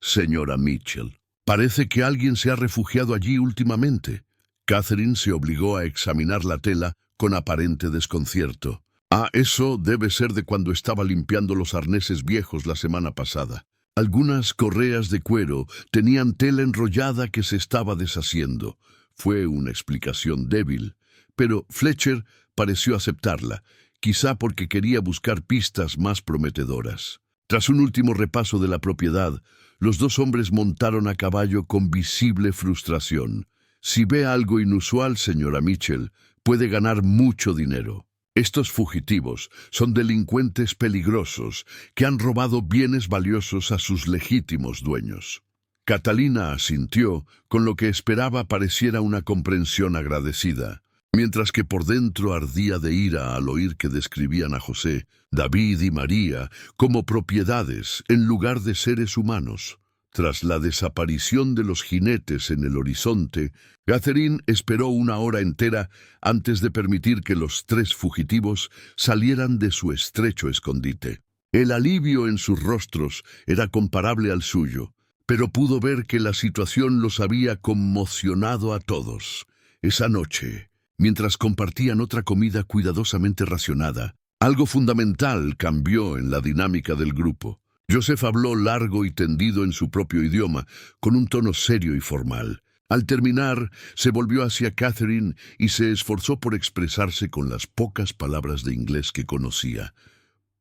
señora Mitchell. Parece que alguien se ha refugiado allí últimamente». Catherine se obligó a examinar la tela con aparente desconcierto. Eso debe ser de cuando estaba limpiando los arneses viejos la semana pasada. Algunas correas de cuero tenían tela enrollada que se estaba deshaciendo. Fue una explicación débil, pero Fletcher pareció aceptarla, quizá porque quería buscar pistas más prometedoras. Tras un último repaso de la propiedad, los 2 hombres montaron a caballo con visible frustración. «Si ve algo inusual, señora Mitchell, puede ganar mucho dinero. Estos fugitivos son delincuentes peligrosos que han robado bienes valiosos a sus legítimos dueños». Catalina asintió, con lo que esperaba pareciera una comprensión agradecida, mientras que por dentro ardía de ira al oír que describían a José, David y María como propiedades en lugar de seres humanos. Tras la desaparición de los jinetes en el horizonte, Catherine esperó 1 hora entera antes de permitir que los 3 fugitivos salieran de su estrecho escondite. El alivio en sus rostros era comparable al suyo, pero pudo ver que la situación los había conmocionado a todos. Esa noche, mientras compartían otra comida cuidadosamente racionada, algo fundamental cambió en la dinámica del grupo. Joseph habló largo y tendido en su propio idioma, con un tono serio y formal. Al terminar, se volvió hacia Catherine y se esforzó por expresarse con las pocas palabras de inglés que conocía.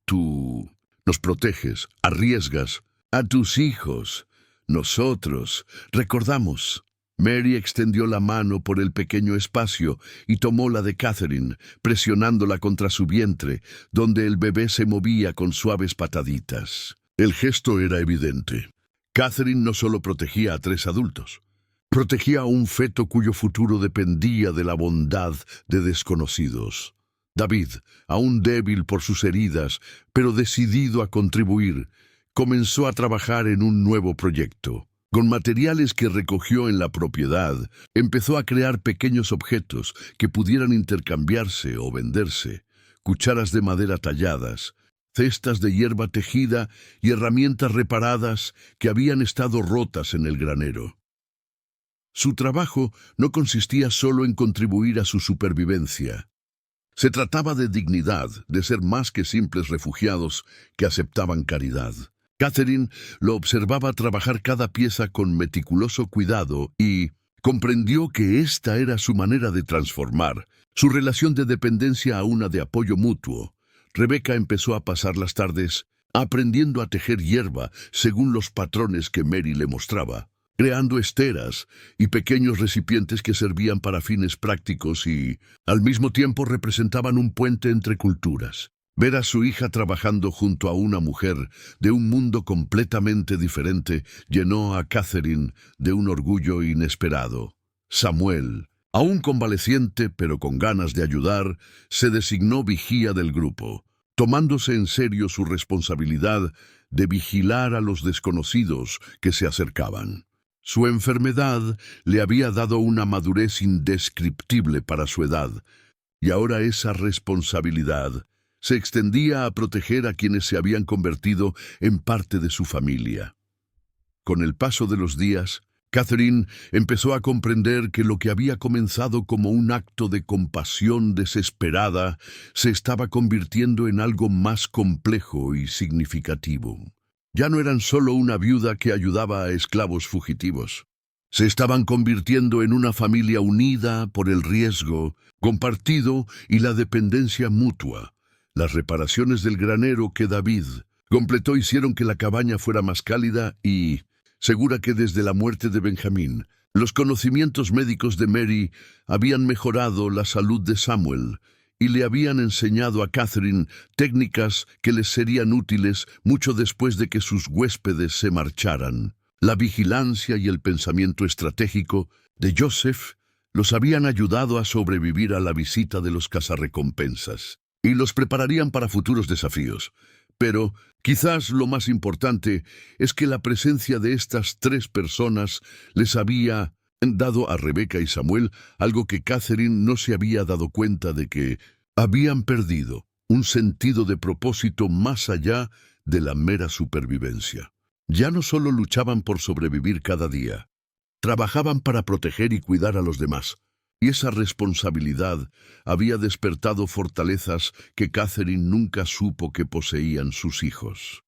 «Tú nos proteges, arriesgas a tus hijos. Nosotros recordamos». Mary extendió la mano por el pequeño espacio y tomó la de Catherine, presionándola contra su vientre, donde el bebé se movía con suaves pataditas. El gesto era evidente. Catherine no solo protegía a 3 adultos, protegía a un feto cuyo futuro dependía de la bondad de desconocidos. David, aún débil por sus heridas, pero decidido a contribuir, comenzó a trabajar en un nuevo proyecto. Con materiales que recogió en la propiedad, empezó a crear pequeños objetos que pudieran intercambiarse o venderse, cucharas de madera talladas, cestas de hierba tejida y herramientas reparadas que habían estado rotas en el granero. Su trabajo no consistía solo en contribuir a su supervivencia. Se trataba de dignidad, de ser más que simples refugiados que aceptaban caridad. Catherine lo observaba trabajar cada pieza con meticuloso cuidado y comprendió que esta era su manera de transformar su relación de dependencia a una de apoyo mutuo. Rebecca empezó a pasar las tardes aprendiendo a tejer hierba según los patrones que Mary le mostraba, creando esteras y pequeños recipientes que servían para fines prácticos y, al mismo tiempo, representaban un puente entre culturas. Ver a su hija trabajando junto a una mujer de un mundo completamente diferente llenó a Catherine de un orgullo inesperado. Samuel, aún convaleciente pero con ganas de ayudar, se designó vigía del grupo, tomándose en serio su responsabilidad de vigilar a los desconocidos que se acercaban. Su enfermedad le había dado una madurez indescriptible para su edad, y ahora esa responsabilidad se extendía a proteger a quienes se habían convertido en parte de su familia. Con el paso de los días, Catherine empezó a comprender que lo que había comenzado como un acto de compasión desesperada se estaba convirtiendo en algo más complejo y significativo. Ya no eran solo una viuda que ayudaba a esclavos fugitivos. Se estaban convirtiendo en una familia unida por el riesgo compartido y la dependencia mutua. Las reparaciones del granero que David completó hicieron que la cabaña fuera más cálida y segura que desde la muerte de Benjamín. Los conocimientos médicos de Mary habían mejorado la salud de Samuel y le habían enseñado a Catherine técnicas que les serían útiles mucho después de que sus huéspedes se marcharan. La vigilancia y el pensamiento estratégico de Joseph los habían ayudado a sobrevivir a la visita de los cazarrecompensas y los prepararían para futuros desafíos. Pero quizás lo más importante es que la presencia de estas tres personas les había dado a Rebecca y Samuel algo que Catherine no se había dado cuenta de que habían perdido: un sentido de propósito más allá de la mera supervivencia. Ya no solo luchaban por sobrevivir cada día, trabajaban para proteger y cuidar a los demás. Y esa responsabilidad había despertado fortalezas que Catherine nunca supo que poseían sus hijos.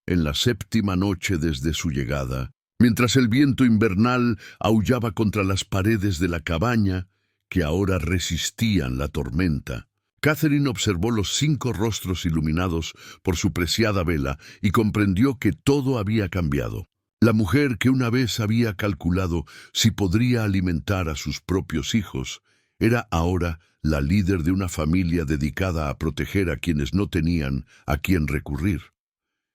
En la séptima noche desde su llegada, mientras el viento invernal aullaba contra las paredes de la cabaña, que ahora resistían la tormenta, Catherine observó los 5 rostros iluminados por su preciada vela y comprendió que todo había cambiado. La mujer que una vez había calculado si podría alimentar a sus propios hijos, era ahora la líder de una familia dedicada a proteger a quienes no tenían a quién recurrir.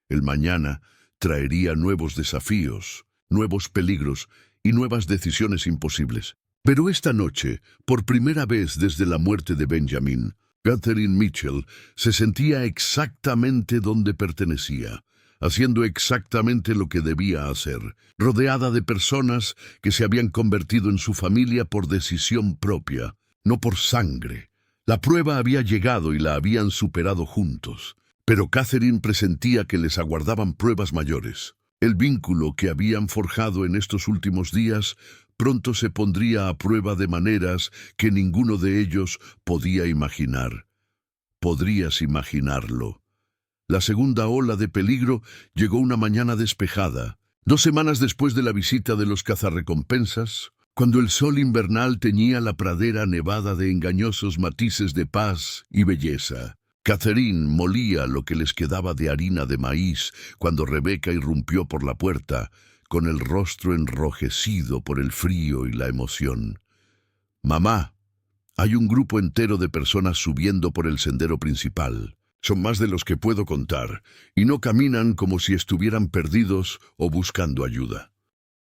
El mañana traería nuevos desafíos, nuevos peligros y nuevas decisiones imposibles. Pero esta noche, por primera vez desde la muerte de Benjamin, Catherine Mitchell se sentía exactamente donde pertenecía, haciendo exactamente lo que debía hacer, rodeada de personas que se habían convertido en su familia por decisión propia, no por sangre. La prueba había llegado y la habían superado juntos, pero Catherine presentía que les aguardaban pruebas mayores. El vínculo que habían forjado en estos últimos días pronto se pondría a prueba de maneras que ninguno de ellos podía imaginar. ¿Podrías imaginarlo? La segunda ola de peligro llegó una mañana despejada, 2 semanas después de la visita de los cazarrecompensas, cuando el sol invernal teñía la pradera nevada de engañosos matices de paz y belleza. Catherine molía lo que les quedaba de harina de maíz cuando Rebecca irrumpió por la puerta, con el rostro enrojecido por el frío y la emoción. «Mamá, hay un grupo entero de personas subiendo por el sendero principal. Son más de los que puedo contar, y no caminan como si estuvieran perdidos o buscando ayuda».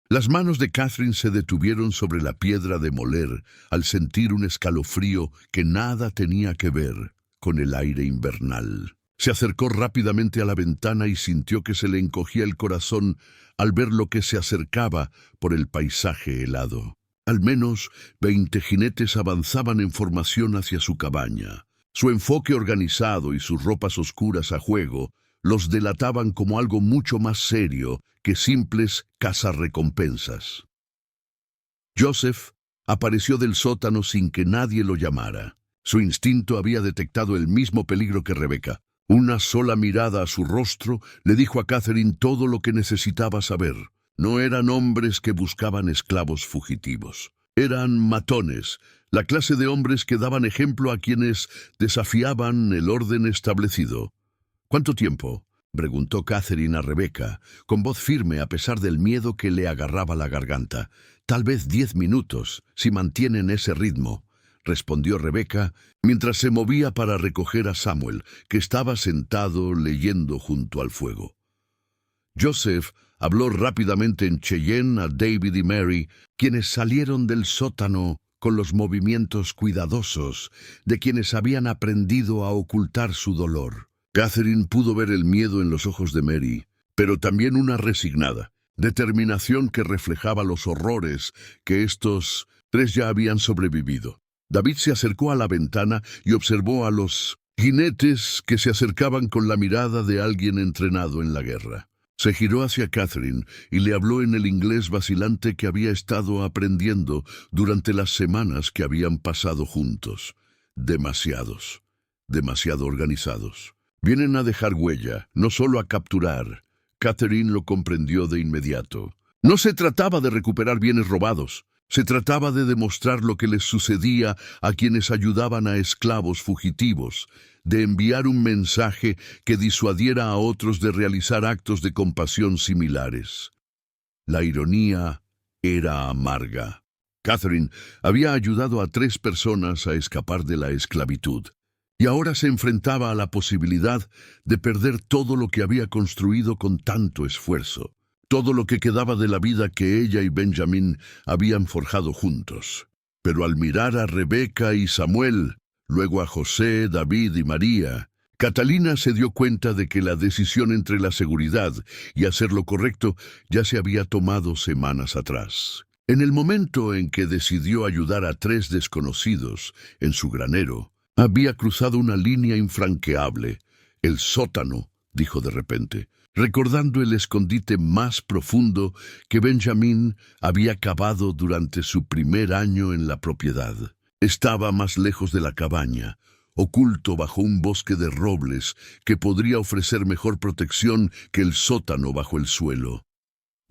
Las manos de Catherine se detuvieron sobre la piedra de moler al sentir un escalofrío que nada tenía que ver con el aire invernal. Se acercó rápidamente a la ventana y sintió que se le encogía el corazón al ver lo que se acercaba por el paisaje helado. Al menos 20 jinetes avanzaban en formación hacia su cabaña. Su enfoque organizado y sus ropas oscuras a juego los delataban como algo mucho más serio que simples cazarrecompensas. Joseph apareció del sótano sin que nadie lo llamara. Su instinto había detectado el mismo peligro que Rebecca. Una sola mirada a su rostro le dijo a Catherine todo lo que necesitaba saber. No eran hombres que buscaban esclavos fugitivos. Eran matones, la clase de hombres que daban ejemplo a quienes desafiaban el orden establecido. ¿Cuánto tiempo?, preguntó Catherine a Rebecca, con voz firme a pesar del miedo que le agarraba la garganta. «Tal vez 10 minutos, si mantienen ese ritmo», respondió Rebecca, mientras se movía para recoger a Samuel, que estaba sentado leyendo junto al fuego. Joseph habló rápidamente en Cheyenne a David y Mary, quienes salieron del sótano con los movimientos cuidadosos de quienes habían aprendido a ocultar su dolor. Catherine pudo ver el miedo en los ojos de Mary, pero también una resignada determinación que reflejaba los horrores que estos 3 ya habían sobrevivido. David se acercó a la ventana y observó a los jinetes que se acercaban con la mirada de alguien entrenado en la guerra. Se giró hacia Catherine y le habló en el inglés vacilante que había estado aprendiendo durante las semanas que habían pasado juntos. Demasiado organizados. Vienen a dejar huella, no solo a capturar. Catherine lo comprendió de inmediato. No se trataba de recuperar bienes robados. Se trataba de demostrar lo que les sucedía a quienes ayudaban a esclavos fugitivos, de enviar un mensaje que disuadiera a otros de realizar actos de compasión similares. La ironía era amarga. Catherine había ayudado a 3 personas a escapar de la esclavitud, y ahora se enfrentaba a la posibilidad de perder todo lo que había construido con tanto esfuerzo. Todo lo que quedaba de la vida que ella y Benjamin habían forjado juntos. Pero al mirar a Rebecca y Samuel, luego a José, David y María, Catalina se dio cuenta de que la decisión entre la seguridad y hacer lo correcto ya se había tomado semanas atrás. En el momento en que decidió ayudar a 3 desconocidos en su granero, había cruzado una línea infranqueable. «El sótano», dijo de repente, recordando el escondite más profundo que Benjamin había cavado durante su primer año en la propiedad. Estaba más lejos de la cabaña, oculto bajo un bosque de robles que podría ofrecer mejor protección que el sótano bajo el suelo.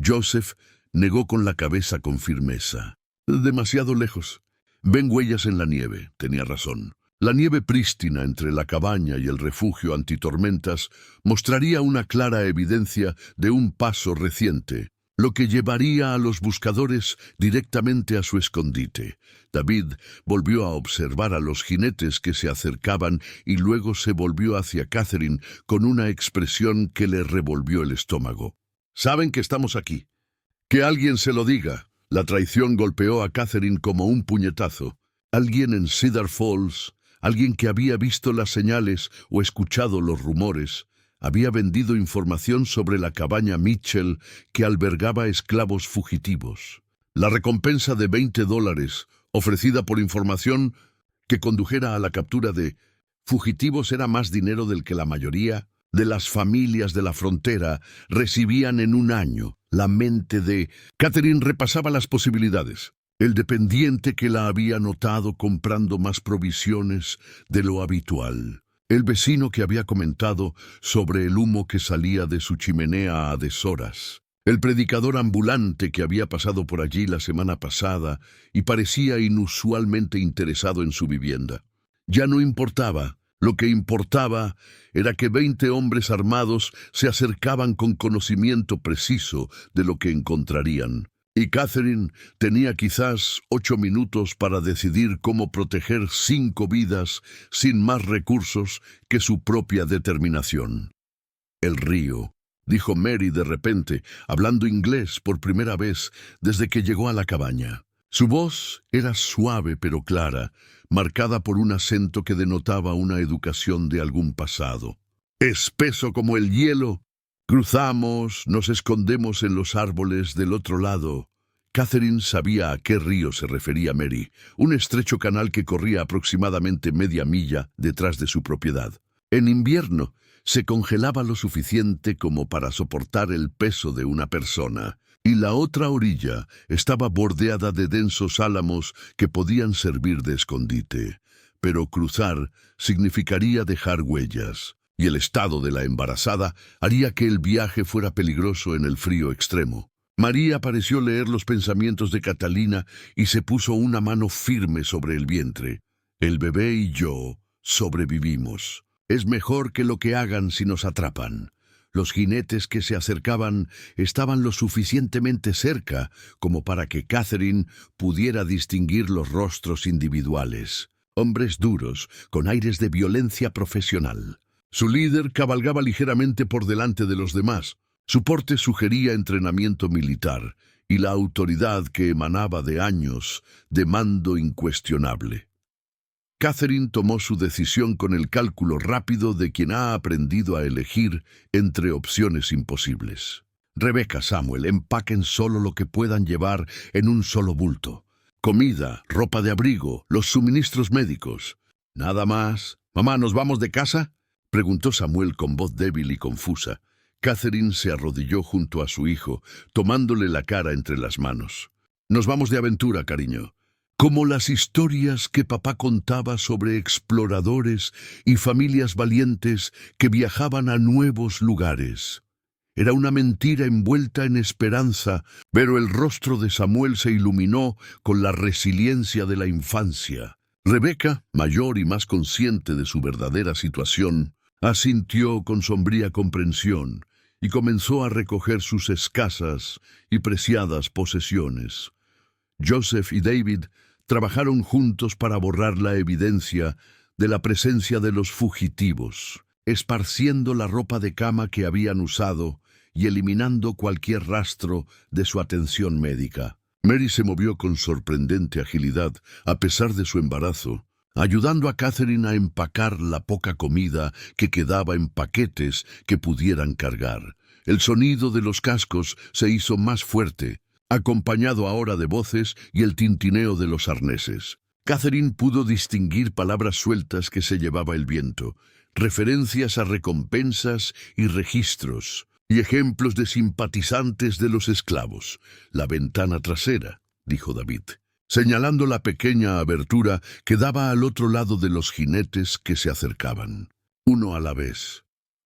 Joseph negó con la cabeza con firmeza. «Demasiado lejos. Ven huellas en la nieve», tenía razón. La nieve prístina entre la cabaña y el refugio antitormentas mostraría una clara evidencia de un paso reciente, lo que llevaría a los buscadores directamente a su escondite. David volvió a observar a los jinetes que se acercaban y luego se volvió hacia Catherine con una expresión que le revolvió el estómago. «Saben que estamos aquí. Que alguien se lo diga». La traición golpeó a Catherine como un puñetazo. Alguien en Cedar Falls, alguien que había visto las señales o escuchado los rumores, había vendido información sobre la cabaña Mitchell que albergaba esclavos fugitivos. La recompensa de $20 ofrecida por información que condujera a la captura de fugitivos era más dinero del que la mayoría de las familias de la frontera recibían en un año. La mente de Catherine repasaba las posibilidades. El dependiente que la había notado comprando más provisiones de lo habitual. El vecino que había comentado sobre el humo que salía de su chimenea a deshoras. El predicador ambulante que había pasado por allí la semana pasada y parecía inusualmente interesado en su vivienda. Ya no importaba. Lo que importaba era que 20 hombres armados se acercaban con conocimiento preciso de lo que encontrarían. Y Catherine tenía quizás 8 minutos para decidir cómo proteger 5 vidas sin más recursos que su propia determinación. «El río», dijo Mary de repente, hablando inglés por primera vez desde que llegó a la cabaña. Su voz era suave pero clara, marcada por un acento que denotaba una educación de algún pasado. «Espeso como el hielo. Cruzamos, nos escondemos en los árboles del otro lado». Catherine sabía a qué río se refería Mary, un estrecho canal que corría aproximadamente media milla detrás de su propiedad. En invierno se congelaba lo suficiente como para soportar el peso de una persona, y la otra orilla estaba bordeada de densos álamos que podían servir de escondite. Pero cruzar significaría dejar huellas. y el estado de la embarazada haría que el viaje fuera peligroso en el frío extremo. María pareció leer los pensamientos de Catalina y se puso una mano firme sobre el vientre. El bebé y yo sobrevivimos. Es mejor que lo que hagan si nos atrapan. Los jinetes que se acercaban estaban lo suficientemente cerca como para que Catherine pudiera distinguir los rostros individuales. Hombres duros, con aires de violencia profesional. Su líder cabalgaba ligeramente por delante de los demás. Su porte sugería entrenamiento militar y la autoridad que emanaba de años de mando incuestionable. Catherine tomó su decisión con el cálculo rápido de quien ha aprendido a elegir entre opciones imposibles. Rebecca, Samuel, empaquen solo lo que puedan llevar en un solo bulto. Comida, ropa de abrigo, los suministros médicos. ¿Nada más? «Mamá, ¿nos vamos de casa?», preguntó Samuel con voz débil y confusa. Catherine se arrodilló junto a su hijo, tomándole la cara entre las manos. «Nos vamos de aventura, cariño». Como las historias que papá contaba sobre exploradores y familias valientes que viajaban a nuevos lugares. Era una mentira envuelta en esperanza, pero el rostro de Samuel se iluminó con la resiliencia de la infancia. Rebecca, mayor y más consciente de su verdadera situación, asintió con sombría comprensión y comenzó a recoger sus escasas y preciadas posesiones. Joseph y David trabajaron juntos para borrar la evidencia de la presencia de los fugitivos, esparciendo la ropa de cama que habían usado y eliminando cualquier rastro de su atención médica. Mary se movió con sorprendente agilidad, a pesar de su embarazo, ayudando a Catherine a empacar la poca comida que quedaba en paquetes que pudieran cargar. El sonido de los cascos se hizo más fuerte, acompañado ahora de voces y el tintineo de los arneses. Catherine pudo distinguir palabras sueltas que se llevaba el viento, referencias a recompensas y registros, y ejemplos de simpatizantes de los esclavos. «La ventana trasera», dijo David, señalando la pequeña abertura que daba al otro lado de los jinetes que se acercaban. Uno a la vez.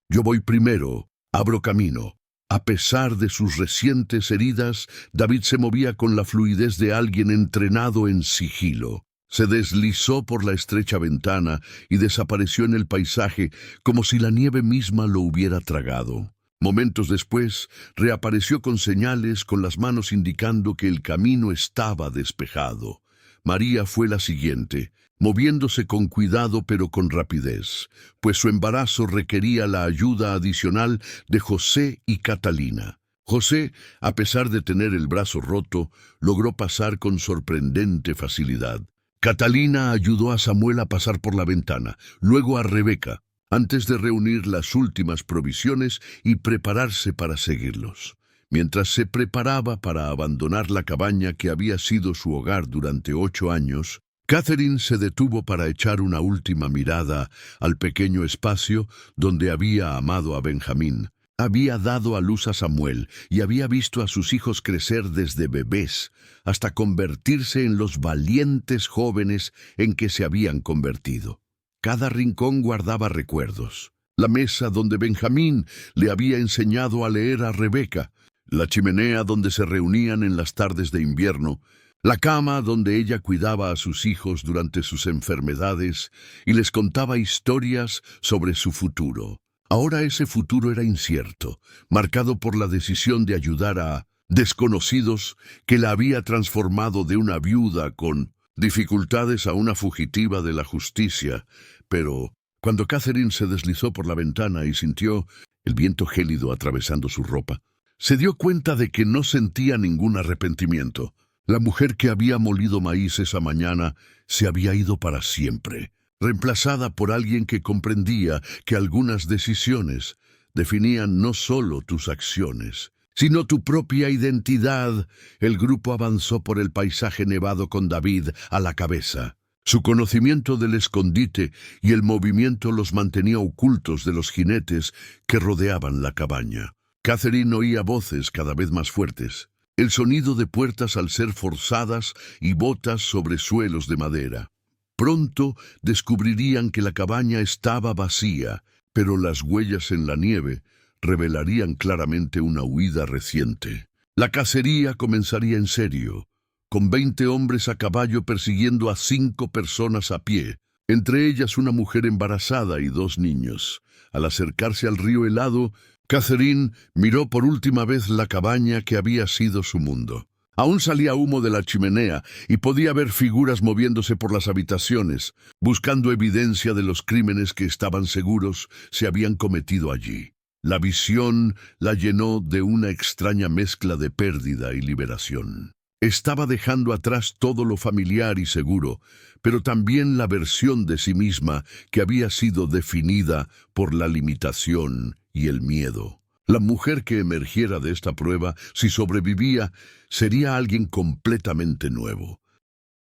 «Yo voy primero, abro camino». A pesar de sus recientes heridas, David se movía con la fluidez de alguien entrenado en sigilo. Se deslizó por la estrecha ventana y desapareció en el paisaje como si la nieve misma lo hubiera tragado. Momentos después, reapareció con señales, con las manos indicando que el camino estaba despejado. María fue la siguiente, moviéndose con cuidado pero con rapidez, pues su embarazo requería la ayuda adicional de José y Catalina. José, a pesar de tener el brazo roto, logró pasar con sorprendente facilidad. Catalina ayudó a Samuel a pasar por la ventana, luego a Rebecca, antes de reunir las últimas provisiones y prepararse para seguirlos. Mientras se preparaba para abandonar la cabaña que había sido su hogar durante 8 años, Catherine se detuvo para echar una última mirada al pequeño espacio donde había amado a Benjamín. Había dado a luz a Samuel y había visto a sus hijos crecer desde bebés hasta convertirse en los valientes jóvenes en que se habían convertido. Cada rincón guardaba recuerdos. La mesa donde Benjamín le había enseñado a leer a Rebecca, la chimenea donde se reunían en las tardes de invierno, la cama donde ella cuidaba a sus hijos durante sus enfermedades y les contaba historias sobre su futuro. Ahora ese futuro era incierto, marcado por la decisión de ayudar a desconocidos que la había transformado de una viuda con dificultades a una fugitiva de la justicia. Pero cuando Catherine se deslizó por la ventana y sintió el viento gélido atravesando su ropa, se dio cuenta de que no sentía ningún arrepentimiento. La mujer que había molido maíz esa mañana se había ido para siempre, reemplazada por alguien que comprendía que algunas decisiones definían no solo tus acciones, sino tu propia identidad. El grupo avanzó por el paisaje nevado con David a la cabeza. Su conocimiento del escondite y el movimiento los mantenía ocultos de los jinetes que rodeaban la cabaña. Catherine oía voces cada vez más fuertes, el sonido de puertas al ser forzadas y botas sobre suelos de madera. Pronto descubrirían que la cabaña estaba vacía, pero las huellas en la nieve revelarían claramente una huida reciente. La cacería comenzaría en serio, con 20 hombres a caballo persiguiendo a 5 personas a pie, entre ellas una mujer embarazada y 2 niños. Al acercarse al río helado, Catherine miró por última vez la cabaña que había sido su mundo. Aún salía humo de la chimenea y podía ver figuras moviéndose por las habitaciones, buscando evidencia de los crímenes que estaban seguros se habían cometido allí. La visión la llenó de una extraña mezcla de pérdida y liberación. Estaba dejando atrás todo lo familiar y seguro, pero también la versión de sí misma que había sido definida por la limitación y el miedo. La mujer que emergiera de esta prueba, si sobrevivía, sería alguien completamente nuevo.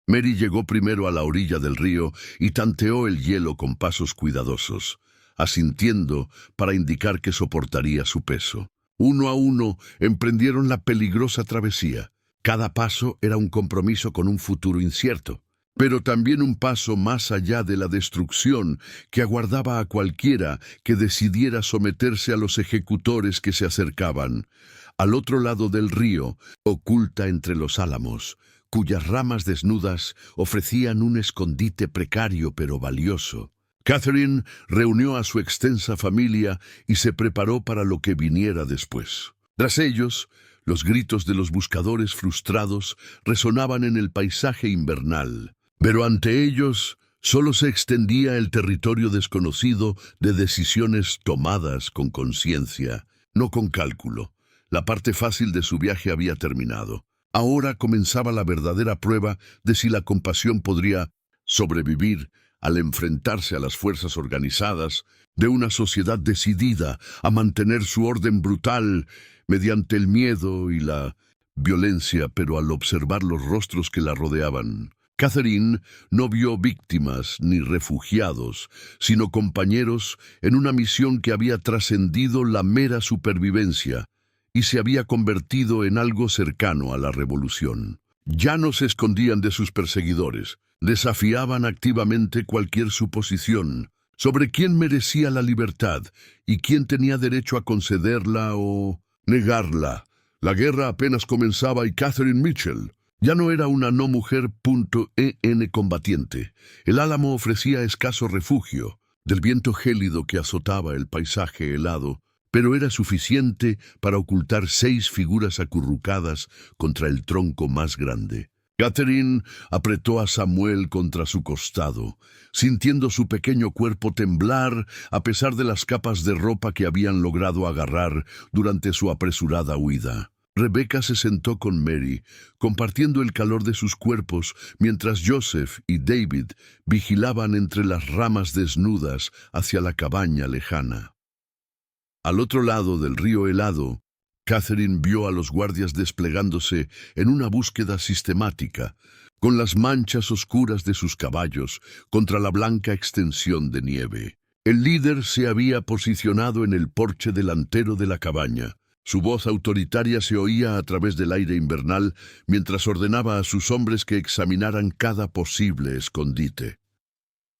Mary llegó primero a la orilla del río y tanteó el hielo con pasos cuidadosos, asintiendo para indicar que soportaría su peso. Uno a uno emprendieron la peligrosa travesía. Cada paso era un compromiso con un futuro incierto, pero también un paso más allá de la destrucción que aguardaba a cualquiera que decidiera someterse a los ejecutores que se acercaban. Al otro lado del río, oculta entre los álamos, cuyas ramas desnudas ofrecían un escondite precario pero valioso, Catherine reunió a su extensa familia y se preparó para lo que viniera después. Tras ellos, los gritos de los buscadores frustrados resonaban en el paisaje invernal, pero ante ellos solo se extendía el territorio desconocido de decisiones tomadas con conciencia, no con cálculo. La parte fácil de su viaje había terminado. Ahora comenzaba la verdadera prueba de si la compasión podría sobrevivir al enfrentarse a las fuerzas organizadas de una sociedad decidida a mantener su orden brutal mediante el miedo y la violencia, pero al observar los rostros que la rodeaban, Catherine no vio víctimas ni refugiados, sino compañeros en una misión que había trascendido la mera supervivencia y se había convertido en algo cercano a la revolución. Ya no se escondían de sus perseguidores, desafiaban activamente cualquier suposición sobre quién merecía la libertad y quién tenía derecho a concederla o negarla. La guerra apenas comenzaba y Catherine Mitchell ya no era una no mujer combatiente. El álamo ofrecía escaso refugio del viento gélido que azotaba el paisaje helado, pero era suficiente para ocultar 6 figuras acurrucadas contra el tronco más grande. Catherine apretó a Samuel contra su costado, sintiendo su pequeño cuerpo temblar a pesar de las capas de ropa que habían logrado agarrar durante su apresurada huida. Rebecca se sentó con Mary, compartiendo el calor de sus cuerpos, mientras Joseph y David vigilaban entre las ramas desnudas hacia la cabaña lejana. Al otro lado del río helado, Catherine vio a los guardias desplegándose en una búsqueda sistemática, con las manchas oscuras de sus caballos contra la blanca extensión de nieve. El líder se había posicionado en el porche delantero de la cabaña. Su voz autoritaria se oía a través del aire invernal mientras ordenaba a sus hombres que examinaran cada posible escondite.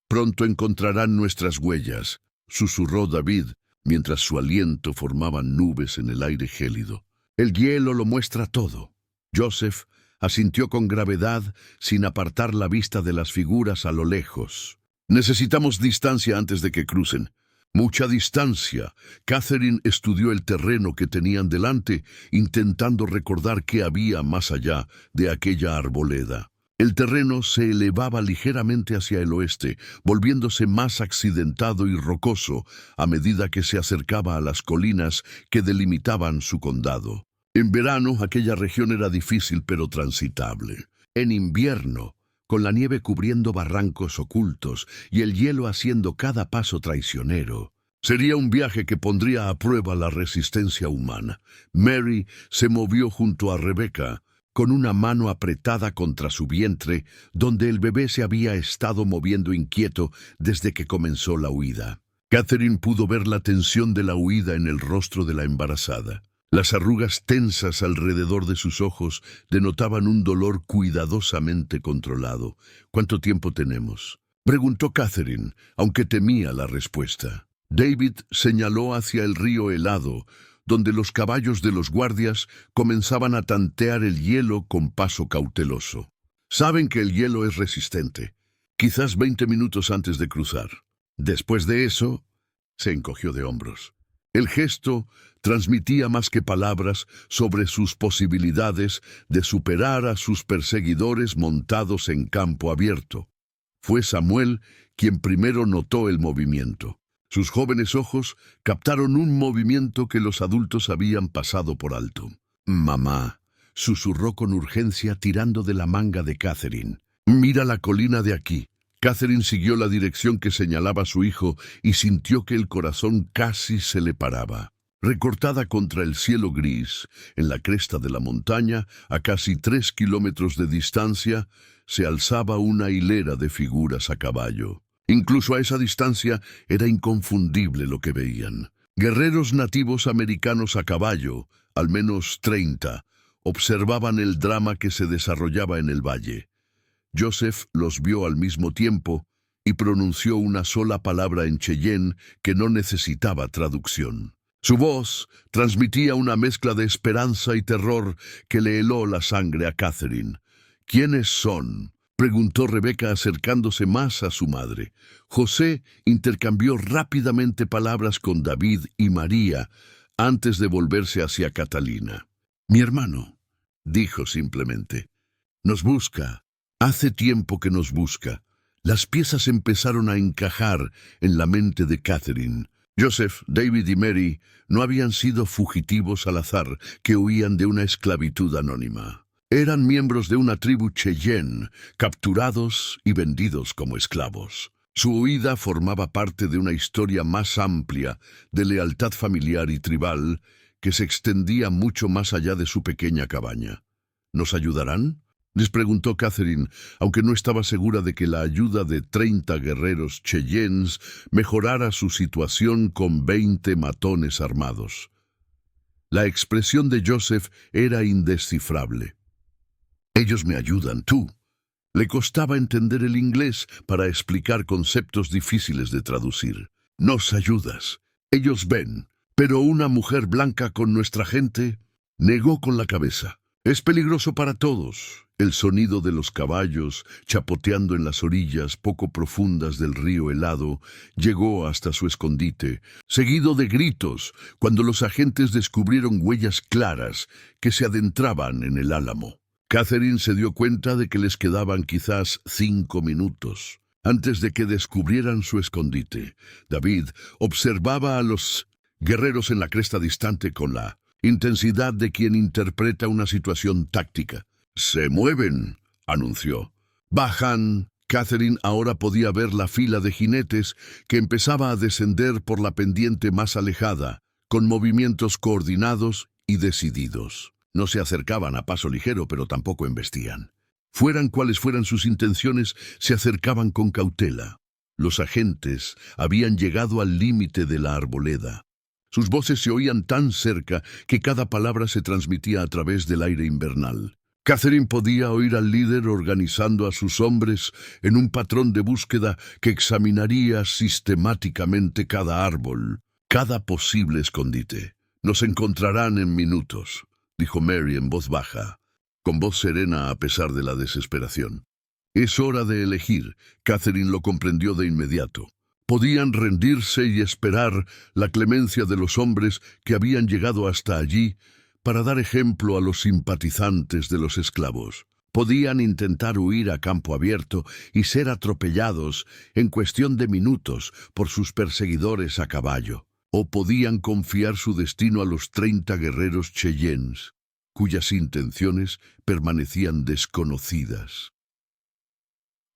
«Pronto encontrarán nuestras huellas», susurró David, mientras su aliento formaba nubes en el aire gélido. «El hielo lo muestra todo». Joseph asintió con gravedad sin apartar la vista de las figuras a lo lejos. «Necesitamos distancia antes de que crucen». Mucha distancia. Catherine estudió el terreno que tenían delante, intentando recordar qué había más allá de aquella arboleda. El terreno se elevaba ligeramente hacia el oeste, volviéndose más accidentado y rocoso a medida que se acercaba a las colinas que delimitaban su condado. En verano, aquella región era difícil pero transitable. En invierno, con la nieve cubriendo barrancos ocultos y el hielo haciendo cada paso traicionero, sería un viaje que pondría a prueba la resistencia humana. Mary se movió junto a Rebecca, con una mano apretada contra su vientre, donde el bebé se había estado moviendo inquieto desde que comenzó la huida. Catherine pudo ver la tensión de la huida en el rostro de la embarazada. Las arrugas tensas alrededor de sus ojos denotaban un dolor cuidadosamente controlado. «¿Cuánto tiempo tenemos?», preguntó Catherine, aunque temía la respuesta. David señaló hacia el río helado, donde los caballos de los guardias comenzaban a tantear el hielo con paso cauteloso. Saben que el hielo es resistente, quizás 20 minutos antes de cruzar. Después de eso, se encogió de hombros. El gesto transmitía más que palabras sobre sus posibilidades de superar a sus perseguidores montados en campo abierto. Fue Samuel quien primero notó el movimiento. Sus jóvenes ojos captaron un movimiento que los adultos habían pasado por alto. «Mamá», susurró con urgencia tirando de la manga de Catherine. «Mira la colina de aquí». Catherine siguió la dirección que señalaba su hijo y sintió que el corazón casi se le paraba. Recortada contra el cielo gris, en la cresta de la montaña, a casi 3 kilómetros de distancia, se alzaba una hilera de figuras a caballo. Incluso a esa distancia era inconfundible lo que veían. Guerreros nativos americanos a caballo, al menos 30, observaban el drama que se desarrollaba en el valle. Joseph los vio al mismo tiempo y pronunció una sola palabra en Cheyenne que no necesitaba traducción. Su voz transmitía una mezcla de esperanza y terror que le heló la sangre a Catherine. «¿Quiénes son?», preguntó Rebeca acercándose más a su madre. José intercambió rápidamente palabras con David y María antes de volverse hacia Catalina. «Mi hermano», dijo simplemente, «nos busca. Hace tiempo que nos busca». Las piezas empezaron a encajar en la mente de Catherine. Joseph, David y Mary no habían sido fugitivos al azar que huían de una esclavitud anónima. Eran miembros de una tribu Cheyenne, capturados y vendidos como esclavos. Su huida formaba parte de una historia más amplia de lealtad familiar y tribal que se extendía mucho más allá de su pequeña cabaña. ¿Nos ayudarán?, les preguntó Catherine, aunque no estaba segura de que la ayuda de 30 guerreros Cheyennes mejorara su situación con 20 matones armados. La expresión de Joseph era indescifrable. «Ellos me ayudan, tú». Le costaba entender el inglés para explicar conceptos difíciles de traducir. «Nos ayudas. Ellos ven. Pero una mujer blanca con nuestra gente…» Negó con la cabeza. «Es peligroso para todos». El sonido de los caballos, chapoteando en las orillas poco profundas del río helado, llegó hasta su escondite, seguido de gritos cuando los agentes descubrieron huellas claras que se adentraban en el álamo. Catherine se dio cuenta de que les quedaban quizás 5 minutos. Antes de que descubrieran su escondite, David observaba a los guerreros en la cresta distante con la intensidad de quien interpreta una situación táctica. «Se mueven», anunció. «Bajan». Catherine ahora podía ver la fila de jinetes que empezaba a descender por la pendiente más alejada, con movimientos coordinados y decididos. No se acercaban a paso ligero, pero tampoco embestían. Fueran cuales fueran sus intenciones, se acercaban con cautela. Los agentes habían llegado al límite de la arboleda. Sus voces se oían tan cerca que cada palabra se transmitía a través del aire invernal. Catherine podía oír al líder organizando a sus hombres en un patrón de búsqueda que examinaría sistemáticamente cada árbol, cada posible escondite. «Nos encontrarán en minutos», dijo Mary en voz baja, con voz serena a pesar de la desesperación. «Es hora de elegir», Catherine lo comprendió de inmediato. Podían rendirse y esperar la clemencia de los hombres que habían llegado hasta allí para dar ejemplo a los simpatizantes de los esclavos. Podían intentar huir a campo abierto y ser atropellados en cuestión de minutos por sus perseguidores a caballo. O podían confiar su destino a los 30 guerreros Cheyennes, cuyas intenciones permanecían desconocidas.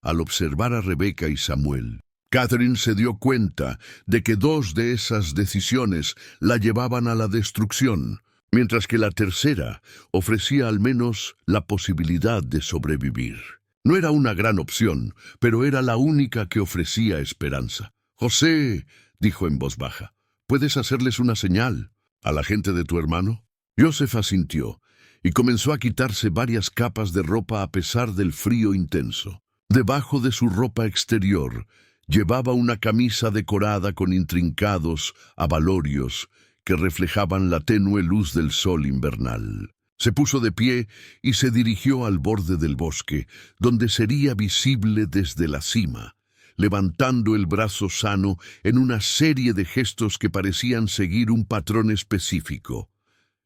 Al observar a Rebeca y Samuel, Catherine se dio cuenta de que 2 de esas decisiones la llevaban a la destrucción, mientras que la tercera ofrecía al menos la posibilidad de sobrevivir. No era una gran opción, pero era la única que ofrecía esperanza. «José», dijo en voz baja, «¿puedes hacerles una señal a la gente de tu hermano?» Joseph asintió y comenzó a quitarse varias capas de ropa a pesar del frío intenso. Debajo de su ropa exterior Llevaba una camisa decorada con intrincados abalorios que reflejaban la tenue luz del sol invernal. Se puso de pie y se dirigió al borde del bosque, donde sería visible desde la cima, levantando el brazo sano en una serie de gestos que parecían seguir un patrón específico.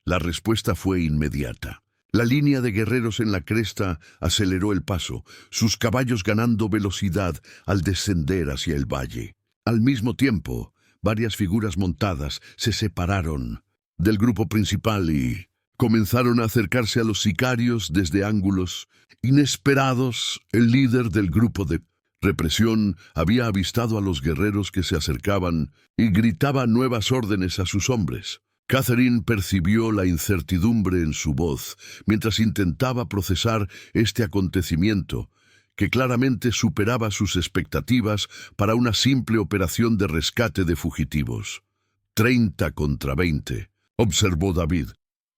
La respuesta fue inmediata. La línea de guerreros en la cresta aceleró el paso, sus caballos ganando velocidad al descender hacia el valle. Al mismo tiempo, varias figuras montadas se separaron del grupo principal y comenzaron a acercarse a los sicarios desde ángulos inesperados. El líder del grupo de represión había avistado a los guerreros que se acercaban y gritaba nuevas órdenes a sus hombres. Catherine percibió la incertidumbre en su voz mientras intentaba procesar este acontecimiento, que claramente superaba sus expectativas para una simple operación de rescate de fugitivos. 30 contra 20, observó David.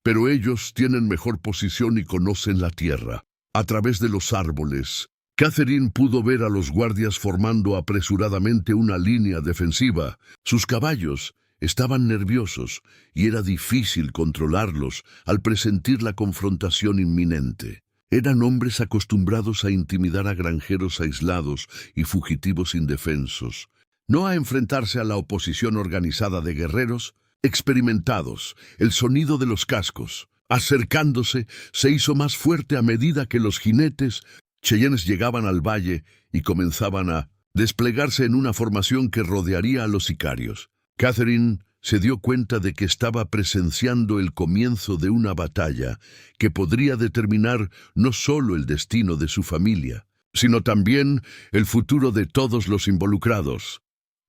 Pero ellos tienen mejor posición y conocen la tierra. A través de los árboles, Catherine pudo ver a los guardias formando apresuradamente una línea defensiva. Sus caballos estaban nerviosos y era difícil controlarlos al presentir la confrontación inminente. Eran hombres acostumbrados a intimidar a granjeros aislados y fugitivos indefensos, no a enfrentarse a la oposición organizada de guerreros experimentados. El sonido de los cascos, acercándose, se hizo más fuerte a medida que los jinetes cheyennes llegaban al valle y comenzaban a desplegarse en una formación que rodearía a los sicarios. Catherine se dio cuenta de que estaba presenciando el comienzo de una batalla que podría determinar no solo el destino de su familia, sino también el futuro de todos los involucrados.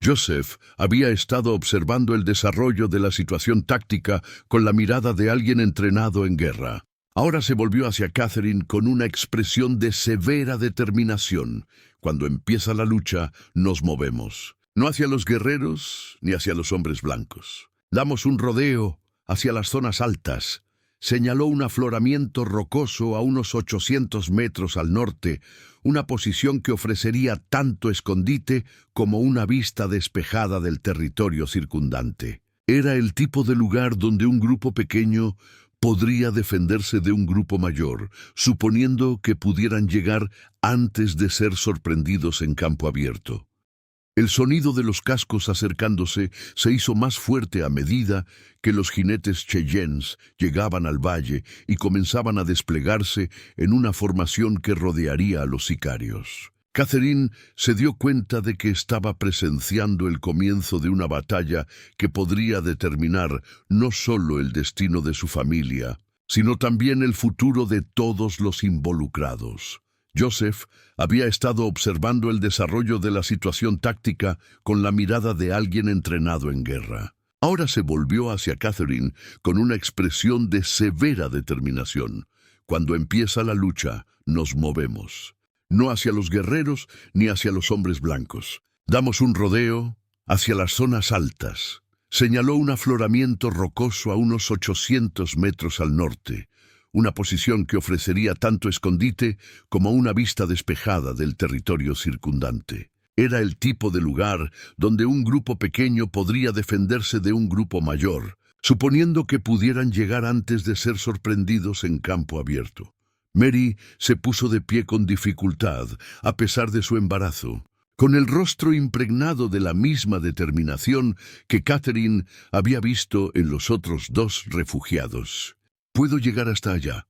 Joseph había estado observando el desarrollo de la situación táctica con la mirada de alguien entrenado en guerra. Ahora se volvió hacia Catherine con una expresión de severa determinación. Cuando empieza la lucha, nos movemos. No hacia los guerreros ni hacia los hombres blancos. Damos un rodeo hacia las zonas altas. Señaló un afloramiento rocoso a unos 800 metros al norte, una posición que ofrecería tanto escondite como una vista despejada del territorio circundante. Era el tipo de lugar donde un grupo pequeño podría defenderse de un grupo mayor, suponiendo que pudieran llegar antes de ser sorprendidos en campo abierto. El sonido de los cascos acercándose se hizo más fuerte a medida que los jinetes cheyennes llegaban al valle y comenzaban a desplegarse en una formación que rodearía a los sicarios. Catherine se dio cuenta de que estaba presenciando el comienzo de una batalla que podría determinar no solo el destino de su familia, sino también el futuro de todos los involucrados. Joseph había estado observando el desarrollo de la situación táctica con la mirada de alguien entrenado en guerra. Ahora se volvió hacia Catherine con una expresión de severa determinación. Cuando empieza la lucha, nos movemos. No hacia los guerreros ni hacia los hombres blancos. Damos un rodeo hacia las zonas altas. Señaló un afloramiento rocoso a unos 800 metros al norte, una posición que ofrecería tanto escondite como una vista despejada del territorio circundante. Era el tipo de lugar donde un grupo pequeño podría defenderse de un grupo mayor, suponiendo que pudieran llegar antes de ser sorprendidos en campo abierto. Mary se puso de pie con dificultad, a pesar de su embarazo, con el rostro impregnado de la misma determinación que Catherine había visto en los otros dos refugiados. «Puedo llegar hasta allá»,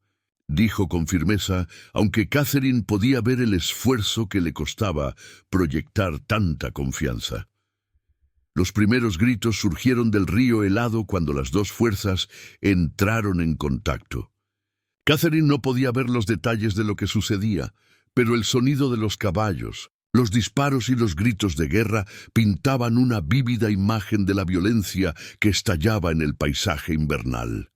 dijo con firmeza, aunque Catherine podía ver el esfuerzo que le costaba proyectar tanta confianza. Los primeros gritos surgieron del río helado cuando las dos fuerzas entraron en contacto. Catherine no podía ver los detalles de lo que sucedía, pero el sonido de los caballos, los disparos y los gritos de guerra pintaban una vívida imagen de la violencia que estallaba en el paisaje invernal.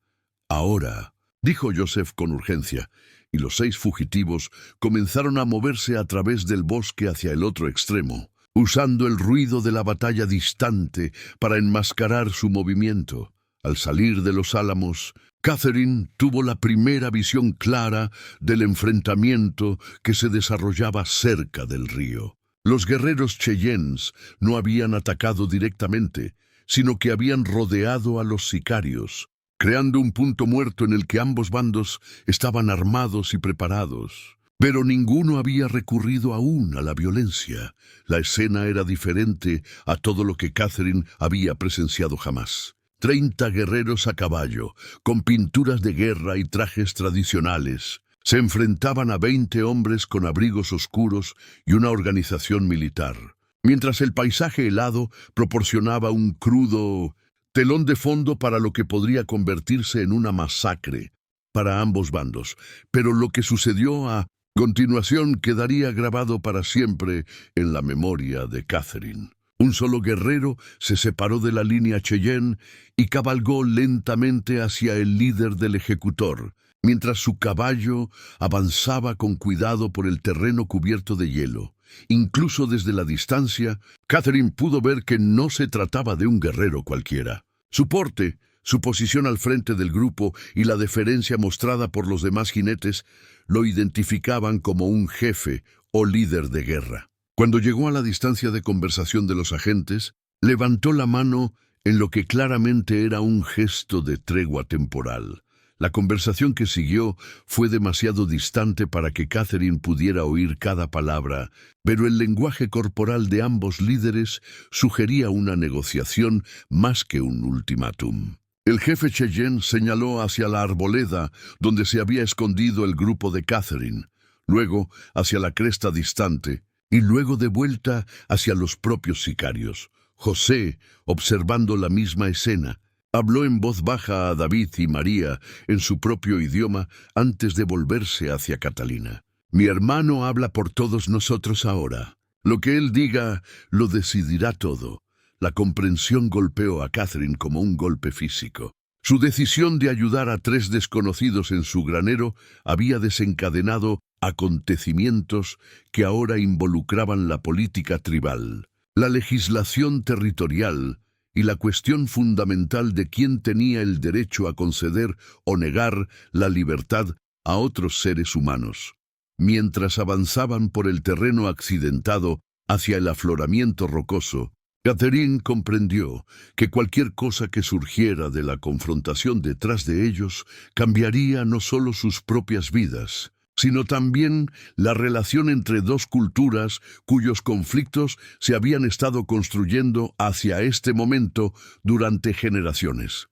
«Ahora», dijo Joseph con urgencia, y los 6 fugitivos comenzaron a moverse a través del bosque hacia el otro extremo, usando el ruido de la batalla distante para enmascarar su movimiento. Al salir de los álamos, Catherine tuvo la primera visión clara del enfrentamiento que se desarrollaba cerca del río. Los guerreros Cheyennes no habían atacado directamente, sino que habían rodeado a los sicarios, creando un punto muerto en el que ambos bandos estaban armados y preparados. Pero ninguno había recurrido aún a la violencia. La escena era diferente a todo lo que Catherine había presenciado jamás. 30 guerreros a caballo, con pinturas de guerra y trajes tradicionales, se enfrentaban a 20 hombres con abrigos oscuros y una organización militar, mientras el paisaje helado proporcionaba un crudo telón de fondo para lo que podría convertirse en una masacre para ambos bandos. Pero lo que sucedió a continuación quedaría grabado para siempre en la memoria de Catherine. Un solo guerrero se separó de la línea Cheyenne y cabalgó lentamente hacia el líder del ejecutor, mientras su caballo avanzaba con cuidado por el terreno cubierto de hielo. Incluso desde la distancia, Catherine pudo ver que no se trataba de un guerrero cualquiera. Su porte, su posición al frente del grupo y la deferencia mostrada por los demás jinetes lo identificaban como un jefe o líder de guerra. Cuando llegó a la distancia de conversación de los agentes, levantó la mano en lo que claramente era un gesto de tregua temporal. La conversación que siguió fue demasiado distante para que Catherine pudiera oír cada palabra, pero el lenguaje corporal de ambos líderes sugería una negociación más que un ultimátum. El jefe Cheyenne señaló hacia la arboleda donde se había escondido el grupo de Catherine, luego hacia la cresta distante, y luego de vuelta hacia los propios sicarios. José, observando la misma escena, habló en voz baja a David y María en su propio idioma antes de volverse hacia Catalina. Mi hermano habla por todos nosotros ahora. Lo que él diga lo decidirá todo. La comprensión golpeó a Catherine como un golpe físico. Su decisión de ayudar a 3 desconocidos en su granero había desencadenado acontecimientos que ahora involucraban la política tribal, la legislación territorial y la cuestión fundamental de quién tenía el derecho a conceder o negar la libertad a otros seres humanos. Mientras avanzaban por el terreno accidentado hacia el afloramiento rocoso, Catherine comprendió que cualquier cosa que surgiera de la confrontación detrás de ellos cambiaría no solo sus propias vidas, sino también la relación entre 2 culturas cuyos conflictos se habían estado construyendo hacia este momento durante generaciones.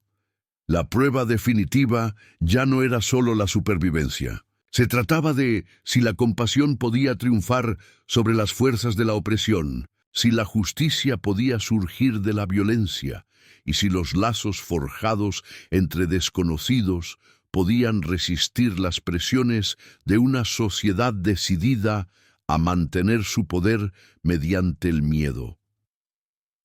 La prueba definitiva ya no era solo la supervivencia. Se trataba de si la compasión podía triunfar sobre las fuerzas de la opresión, si la justicia podía surgir de la violencia y si los lazos forjados entre desconocidos podían resistir las presiones de una sociedad decidida a mantener su poder mediante el miedo.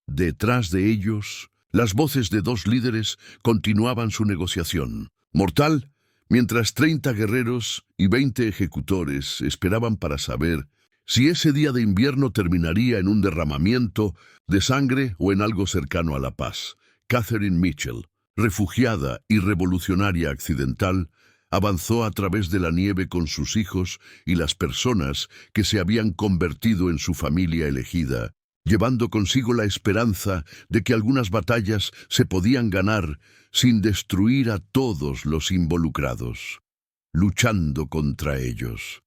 Detrás de ellos, las voces de 2 líderes continuaban su negociación. Mortal, mientras 30 guerreros y 20 ejecutores esperaban para saber si ese día de invierno terminaría en un derramamiento de sangre o en algo cercano a la paz. Catherine Mitchell, refugiada y revolucionaria accidental, avanzó a través de la nieve con sus hijos y las personas que se habían convertido en su familia elegida, llevando consigo la esperanza de que algunas batallas se podían ganar sin destruir a todos los involucrados, luchando contra ellos.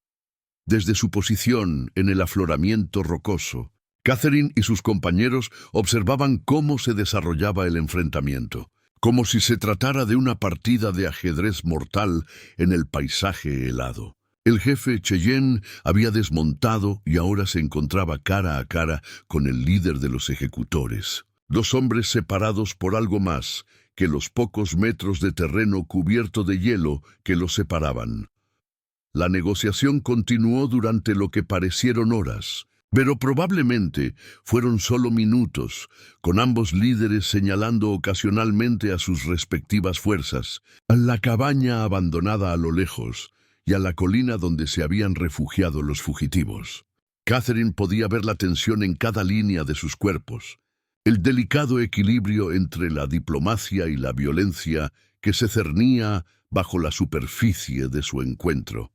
Desde su posición en el afloramiento rocoso, Catherine y sus compañeros observaban cómo se desarrollaba el enfrentamiento, como si se tratara de una partida de ajedrez mortal en el paisaje helado. El jefe Cheyenne había desmontado y ahora se encontraba cara a cara con el líder de los ejecutores. 2 hombres separados por algo más que los pocos metros de terreno cubierto de hielo que los separaban. La negociación continuó durante lo que parecieron horas, pero probablemente fueron solo minutos, con ambos líderes señalando ocasionalmente a sus respectivas fuerzas, a la cabaña abandonada a lo lejos y a la colina donde se habían refugiado los fugitivos. Catherine podía ver la tensión en cada línea de sus cuerpos, el delicado equilibrio entre la diplomacia y la violencia que se cernía bajo la superficie de su encuentro.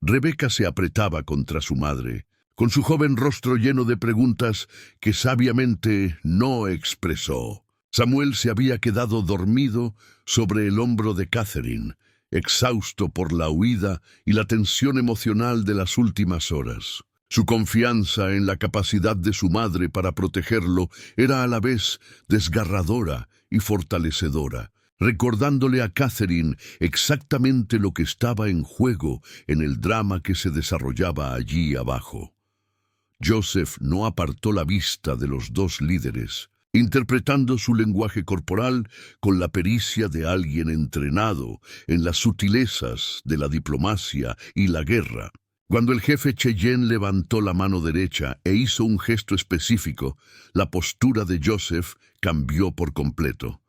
Rebeca se apretaba contra su madre, con su joven rostro lleno de preguntas que sabiamente no expresó. Samuel se había quedado dormido sobre el hombro de Catherine, exhausto por la huida y la tensión emocional de las últimas horas. Su confianza en la capacidad de su madre para protegerlo era a la vez desgarradora y fortalecedora, recordándole a Catherine exactamente lo que estaba en juego en el drama que se desarrollaba allí abajo. Joseph no apartó la vista de los dos líderes, interpretando su lenguaje corporal con la pericia de alguien entrenado en las sutilezas de la diplomacia y la guerra. Cuando el jefe Cheyenne levantó la mano derecha e hizo un gesto específico, la postura de Joseph cambió por completo.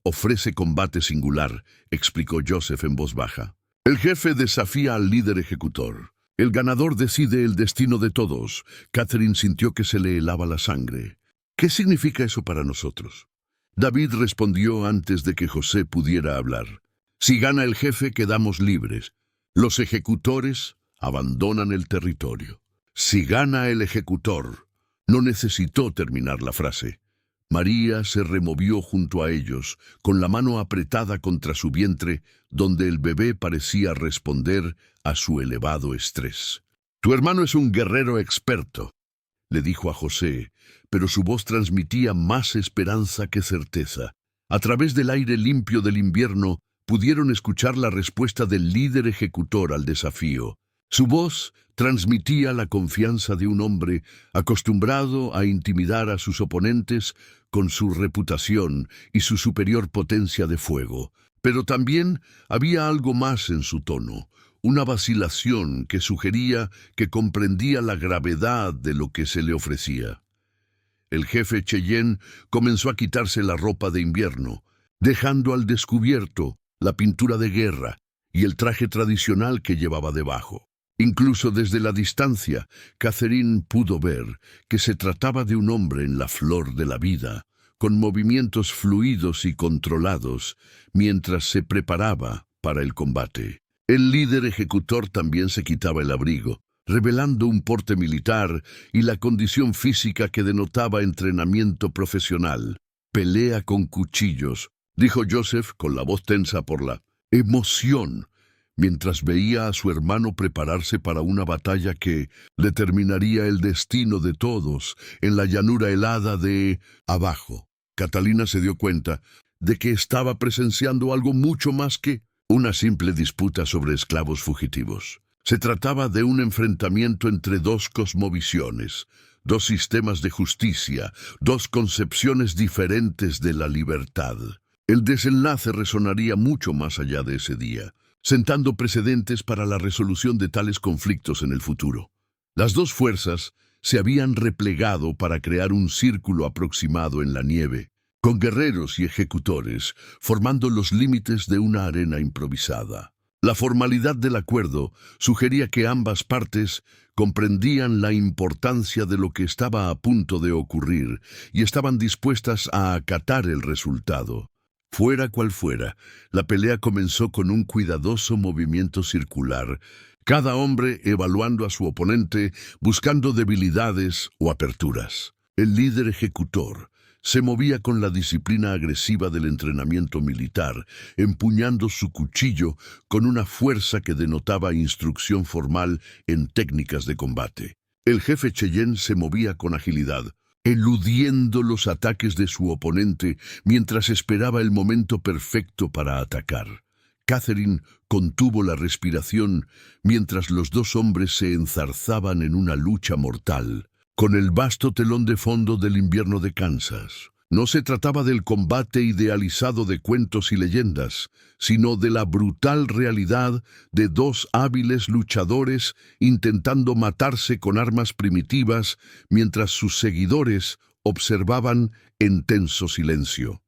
«Ofrece combate singular», explicó Joseph en voz baja. «El jefe desafía al líder ejecutor. El ganador decide el destino de todos». Catherine sintió que se le helaba la sangre. «¿Qué significa eso para nosotros?». David respondió antes de que José pudiera hablar. «Si gana el jefe, quedamos libres. Los ejecutores abandonan el territorio». «Si gana el ejecutor». No necesitó terminar la frase. María se removió junto a ellos, con la mano apretada contra su vientre, donde el bebé parecía responder a su elevado estrés. «Tu hermano es un guerrero experto», le dijo a José, pero su voz transmitía más esperanza que certeza. A través del aire limpio del invierno, pudieron escuchar la respuesta del líder ejecutor al desafío. Su voz transmitía la confianza de un hombre acostumbrado a intimidar a sus oponentes con su reputación y su superior potencia de fuego. Pero también había algo más en su tono, una vacilación que sugería que comprendía la gravedad de lo que se le ofrecía. El jefe Cheyenne comenzó a quitarse la ropa de invierno, dejando al descubierto la pintura de guerra y el traje tradicional que llevaba debajo. Incluso desde la distancia, Catherine pudo ver que se trataba de un hombre en la flor de la vida, con movimientos fluidos y controlados, mientras se preparaba para el combate. El líder ejecutor también se quitaba el abrigo, revelando un porte militar y la condición física que denotaba entrenamiento profesional. «Pelea con cuchillos», dijo Joseph con la voz tensa por la emoción, mientras veía a su hermano prepararse para una batalla que determinaría el destino de todos en la llanura helada de abajo. Catalina se dio cuenta de que estaba presenciando algo mucho más que una simple disputa sobre esclavos fugitivos. Se trataba de un enfrentamiento entre dos cosmovisiones, dos sistemas de justicia, dos concepciones diferentes de la libertad. El desenlace resonaría mucho más allá de ese día, sentando precedentes para la resolución de tales conflictos en el futuro. Las dos fuerzas se habían replegado para crear un círculo aproximado en la nieve, con guerreros y ejecutores formando los límites de una arena improvisada. La formalidad del acuerdo sugería que ambas partes comprendían la importancia de lo que estaba a punto de ocurrir y estaban dispuestas a acatar el resultado. Fuera cual fuera, la pelea comenzó con un cuidadoso movimiento circular, cada hombre evaluando a su oponente, buscando debilidades o aperturas. El líder ejecutor se movía con la disciplina agresiva del entrenamiento militar, empuñando su cuchillo con una fuerza que denotaba instrucción formal en técnicas de combate. El jefe Cheyenne se movía con agilidad, eludiendo los ataques de su oponente mientras esperaba el momento perfecto para atacar. Catherine contuvo la respiración mientras los dos hombres se enzarzaban en una lucha mortal, con el vasto telón de fondo del invierno de Kansas. No se trataba del combate idealizado de cuentos y leyendas, sino de la brutal realidad de dos hábiles luchadores intentando matarse con armas primitivas mientras sus seguidores observaban en tenso silencio.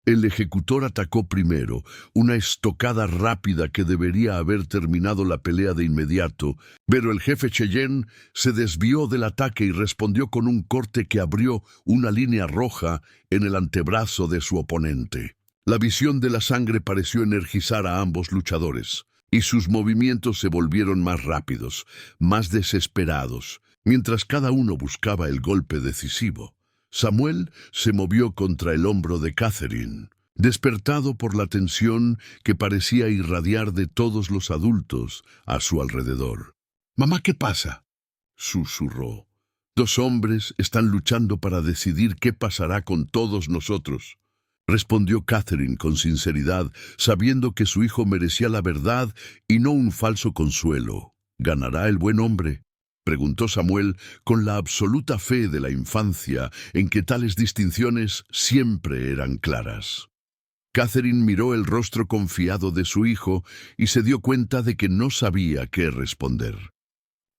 El ejecutor atacó primero, una estocada rápida que debería haber terminado la pelea de inmediato, pero el jefe Cheyenne se desvió del ataque y respondió con un corte que abrió una línea roja en el antebrazo de su oponente. La visión de la sangre pareció energizar a ambos luchadores, y sus movimientos se volvieron más rápidos, más desesperados, Mientras cada uno buscaba el golpe decisivo, Samuel se movió contra el hombro de Catherine, despertado por la tensión que parecía irradiar de todos los adultos a su alrededor. «Mamá, ¿qué pasa?», susurró. «Dos hombres están luchando para decidir qué pasará con todos nosotros», respondió Catherine con sinceridad, sabiendo que su hijo merecía la verdad y no un falso consuelo. «¿Ganará el buen hombre?», preguntó Samuel con la absoluta fe de la infancia en que tales distinciones siempre eran claras. Catherine miró el rostro confiado de su hijo y se dio cuenta de que no sabía qué responder.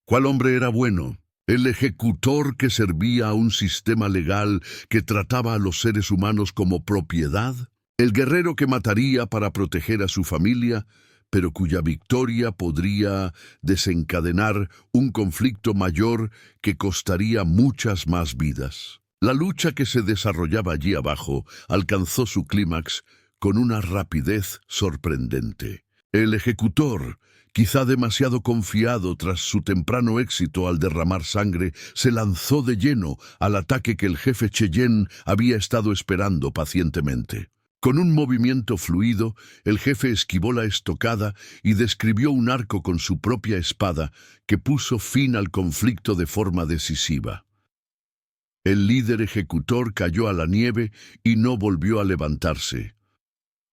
¿Cuál hombre era bueno? ¿El ejecutor que servía a un sistema legal que trataba a los seres humanos como propiedad? ¿El guerrero que mataría para proteger a su familia, pero cuya victoria podría desencadenar un conflicto mayor que costaría muchas más vidas? La lucha que se desarrollaba allí abajo alcanzó su clímax con una rapidez sorprendente. El ejecutor, quizá demasiado confiado tras su temprano éxito al derramar sangre, se lanzó de lleno al ataque que el jefe Cheyenne había estado esperando pacientemente. Con un movimiento fluido, el jefe esquivó la estocada y describió un arco con su propia espada que puso fin al conflicto de forma decisiva. El líder ejecutor cayó a la nieve y no volvió a levantarse.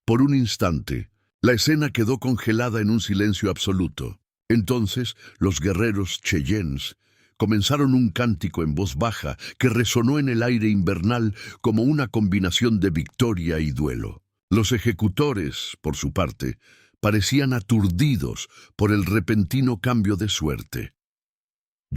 Por un instante, la escena quedó congelada en un silencio absoluto. Entonces, los guerreros Cheyennes comenzaron un cántico en voz baja que resonó en el aire invernal como una combinación de victoria y duelo. Los ejecutores, por su parte, parecían aturdidos por el repentino cambio de suerte.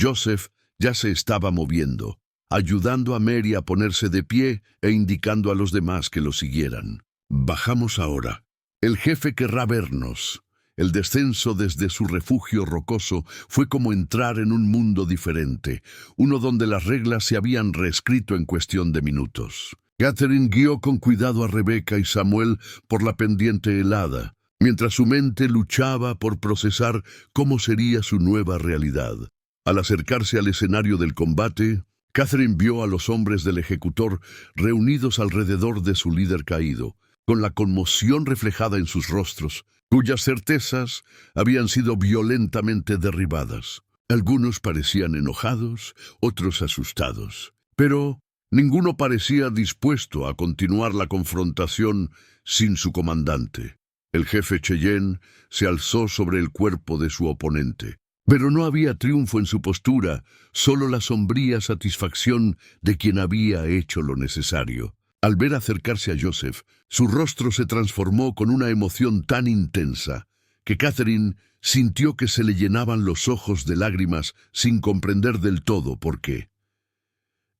Joseph ya se estaba moviendo, ayudando a Mary a ponerse de pie e indicando a los demás que lo siguieran. «Bajamos ahora. El jefe querrá vernos». El descenso desde su refugio rocoso fue como entrar en un mundo diferente, uno donde las reglas se habían reescrito en cuestión de minutos. Catherine guió con cuidado a Rebecca y Samuel por la pendiente helada, mientras su mente luchaba por procesar cómo sería su nueva realidad. Al acercarse al escenario del combate, Catherine vio a los hombres del ejecutor reunidos alrededor de su líder caído, con la conmoción reflejada en sus rostros, cuyas certezas habían sido violentamente derribadas. Algunos parecían enojados, otros asustados, pero ninguno parecía dispuesto a continuar la confrontación sin su comandante. El jefe Cheyenne se alzó sobre el cuerpo de su oponente, pero no había triunfo en su postura, solo la sombría satisfacción de quien había hecho lo necesario. Al ver acercarse a Joseph, su rostro se transformó con una emoción tan intensa que Catherine sintió que se le llenaban los ojos de lágrimas sin comprender del todo por qué.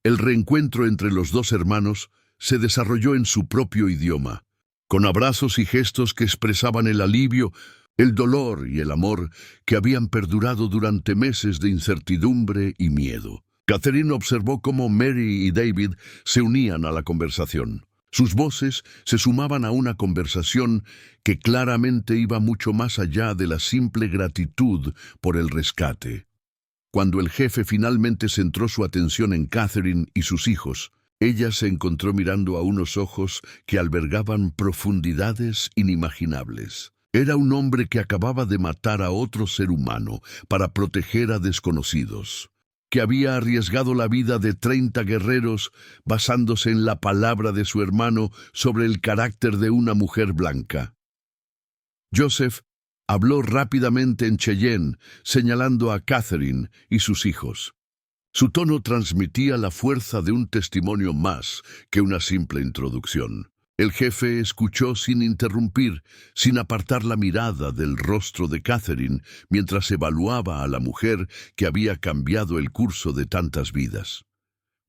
El reencuentro entre los dos hermanos se desarrolló en su propio idioma, con abrazos y gestos que expresaban el alivio, el dolor y el amor que habían perdurado durante meses de incertidumbre y miedo. Catherine observó cómo Mary y David se unían a la conversación. Sus voces se sumaban a una conversación que claramente iba mucho más allá de la simple gratitud por el rescate. Cuando el jefe finalmente centró su atención en Catherine y sus hijos, ella se encontró mirando a unos ojos que albergaban profundidades inimaginables. Era un hombre que acababa de matar a otro ser humano para proteger a desconocidos, que había arriesgado la vida de 30 guerreros basándose en la palabra de su hermano sobre el carácter de una mujer blanca. Joseph habló rápidamente en Cheyenne, señalando a Catherine y sus hijos. Su tono transmitía la fuerza de un testimonio más que una simple introducción. El jefe escuchó sin interrumpir, sin apartar la mirada del rostro de Catherine, mientras evaluaba a la mujer que había cambiado el curso de tantas vidas.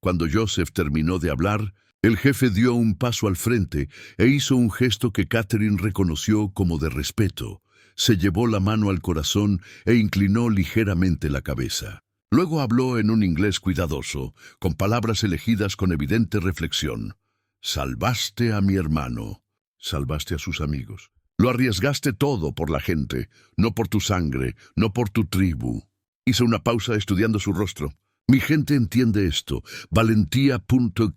Cuando Joseph terminó de hablar, el jefe dio un paso al frente e hizo un gesto que Catherine reconoció como de respeto. Se llevó la mano al corazón e inclinó ligeramente la cabeza. Luego habló en un inglés cuidadoso, con palabras elegidas con evidente reflexión. «Salvaste a mi hermano, salvaste a sus amigos. Lo arriesgaste todo por la gente, no por tu sangre, no por tu tribu». Hizo una pausa estudiando su rostro. Mi gente entiende esto. Valentía.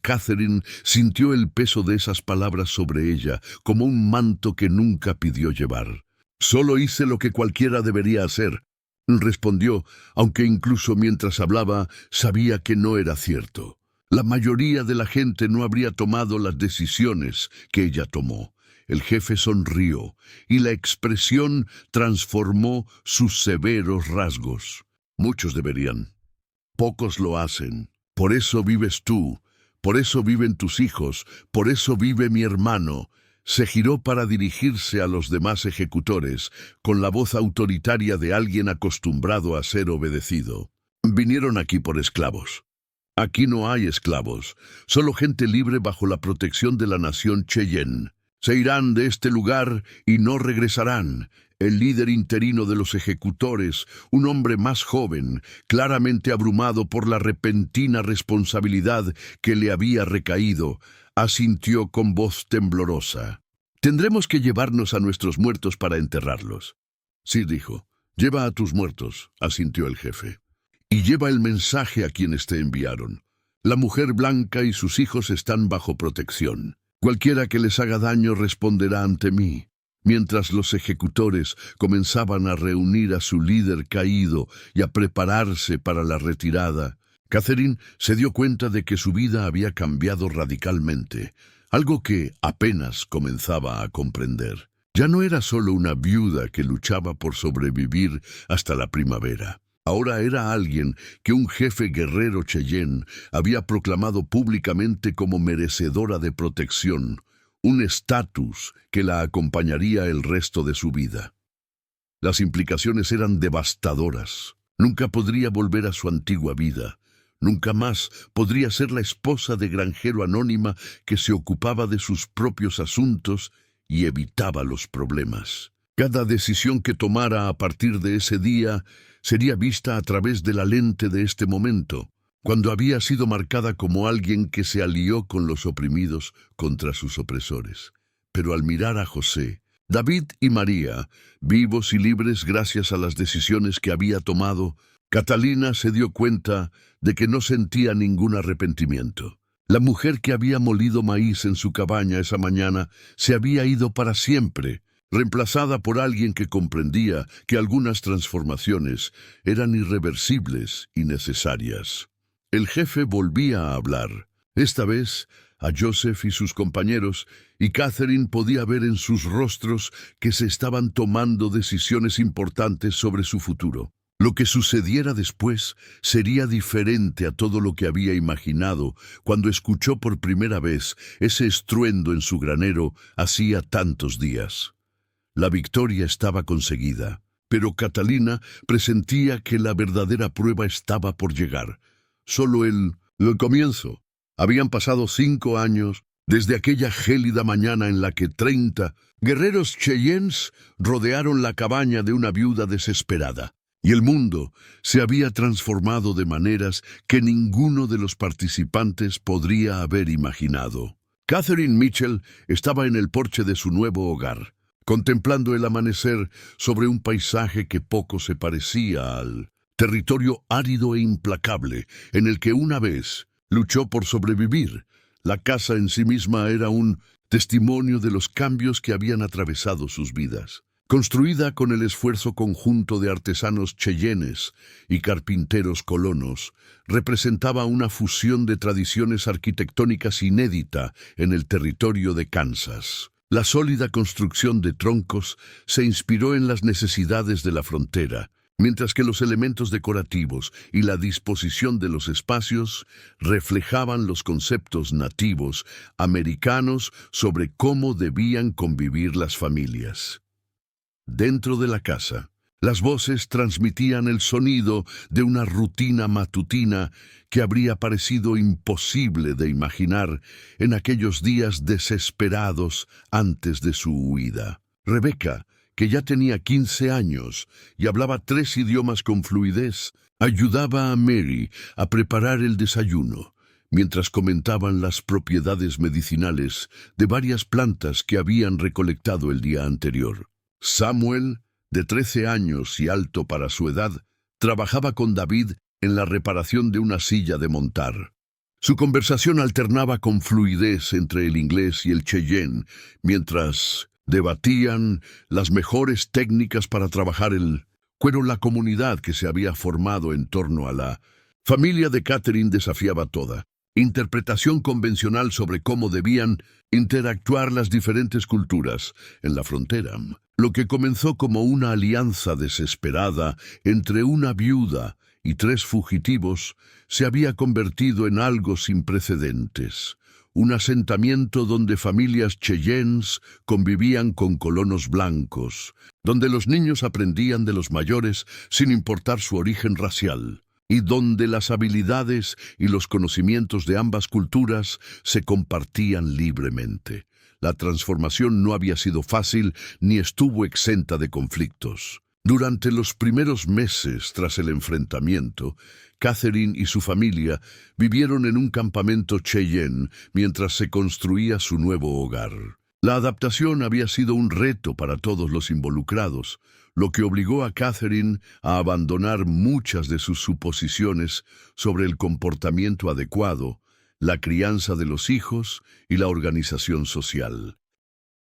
Catherine sintió el peso de esas palabras sobre ella, como un manto que nunca pidió llevar. Solo hice lo que cualquiera debería hacer, respondió, aunque incluso mientras hablaba sabía que no era cierto. La mayoría de la gente no habría tomado las decisiones que ella tomó. El jefe sonrió, y la expresión transformó sus severos rasgos. Muchos deberían. Pocos lo hacen. Por eso vives tú, por eso viven tus hijos, por eso vive mi hermano. Se giró para dirigirse a los demás ejecutores, con la voz autoritaria de alguien acostumbrado a ser obedecido. Vinieron aquí por esclavos. Aquí no hay esclavos, solo gente libre bajo la protección de la nación Cheyenne. Se irán de este lugar y no regresarán. El líder interino de los ejecutores, un hombre más joven, claramente abrumado por la repentina responsabilidad que le había recaído, asintió con voz temblorosa. «Tendremos que llevarnos a nuestros muertos para enterrarlos». «Sí», dijo. «Lleva a tus muertos», asintió el jefe. «Y lleva el mensaje a quienes te enviaron. La mujer blanca y sus hijos están bajo protección. Cualquiera que les haga daño responderá ante mí». Mientras los ejecutores comenzaban a reunir a su líder caído y a prepararse para la retirada, Catherine se dio cuenta de que su vida había cambiado radicalmente, algo que apenas comenzaba a comprender. Ya no era solo una viuda que luchaba por sobrevivir hasta la primavera. Ahora era alguien que un jefe guerrero Cheyenne había proclamado públicamente como merecedora de protección, un estatus que la acompañaría el resto de su vida. Las implicaciones eran devastadoras. Nunca podría volver a su antigua vida. Nunca más podría ser la esposa de granjero anónima que se ocupaba de sus propios asuntos y evitaba los problemas. Cada decisión que tomara a partir de ese día sería vista a través de la lente de este momento, cuando había sido marcada como alguien que se alió con los oprimidos contra sus opresores. Pero al mirar a José, David y María, vivos y libres gracias a las decisiones que había tomado, Catalina se dio cuenta de que no sentía ningún arrepentimiento. La mujer que había molido maíz en su cabaña esa mañana se había ido para siempre, reemplazada por alguien que comprendía que algunas transformaciones eran irreversibles y necesarias. El jefe volvía a hablar, esta vez a Joseph y sus compañeros, y Catherine podía ver en sus rostros que se estaban tomando decisiones importantes sobre su futuro. Lo que sucediera después sería diferente a todo lo que había imaginado cuando escuchó por primera vez ese estruendo en su granero hacía tantos días. La victoria estaba conseguida, pero Catalina presentía que la verdadera prueba estaba por llegar. Solo el comienzo. Habían pasado 5 años desde aquella gélida mañana en la que 30 guerreros Cheyennes rodearon la cabaña de una viuda desesperada, y el mundo se había transformado de maneras que ninguno de los participantes podría haber imaginado. Catherine Mitchell estaba en el porche de su nuevo hogar, contemplando el amanecer sobre un paisaje que poco se parecía al territorio árido e implacable en el que una vez luchó por sobrevivir. La casa en sí misma era un testimonio de los cambios que habían atravesado sus vidas. Construida con el esfuerzo conjunto de artesanos cheyennes y carpinteros colonos, representaba una fusión de tradiciones arquitectónicas inédita en el territorio de Kansas. La sólida construcción de troncos se inspiró en las necesidades de la frontera, mientras que los elementos decorativos y la disposición de los espacios reflejaban los conceptos nativos americanos sobre cómo debían convivir las familias. Dentro de la casa, las voces transmitían el sonido de una rutina matutina que habría parecido imposible de imaginar en aquellos días desesperados antes de su huida. Rebecca, que ya tenía 15 años y hablaba 3 idiomas con fluidez, ayudaba a Mary a preparar el desayuno, mientras comentaban las propiedades medicinales de varias plantas que habían recolectado el día anterior. Samuel, de 13 años y alto para su edad, trabajaba con David en la reparación de una silla de montar. Su conversación alternaba con fluidez entre el inglés y el Cheyenne, mientras debatían las mejores técnicas para trabajar el cuero. La comunidad que se había formado en torno a la familia de Catherine desafiaba toda interpretación convencional sobre cómo debían interactuar las diferentes culturas en la frontera. Lo que comenzó como una alianza desesperada entre una viuda y 3 fugitivos se había convertido en algo sin precedentes. Un asentamiento donde familias cheyennes convivían con colonos blancos, donde los niños aprendían de los mayores sin importar su origen racial, y donde las habilidades y los conocimientos de ambas culturas se compartían libremente. La transformación no había sido fácil ni estuvo exenta de conflictos. Durante los primeros meses tras el enfrentamiento, Catherine y su familia vivieron en un campamento Cheyenne mientras se construía su nuevo hogar. La adaptación había sido un reto para todos los involucrados, lo que obligó a Catherine a abandonar muchas de sus suposiciones sobre el comportamiento adecuado, la crianza de los hijos y la organización social.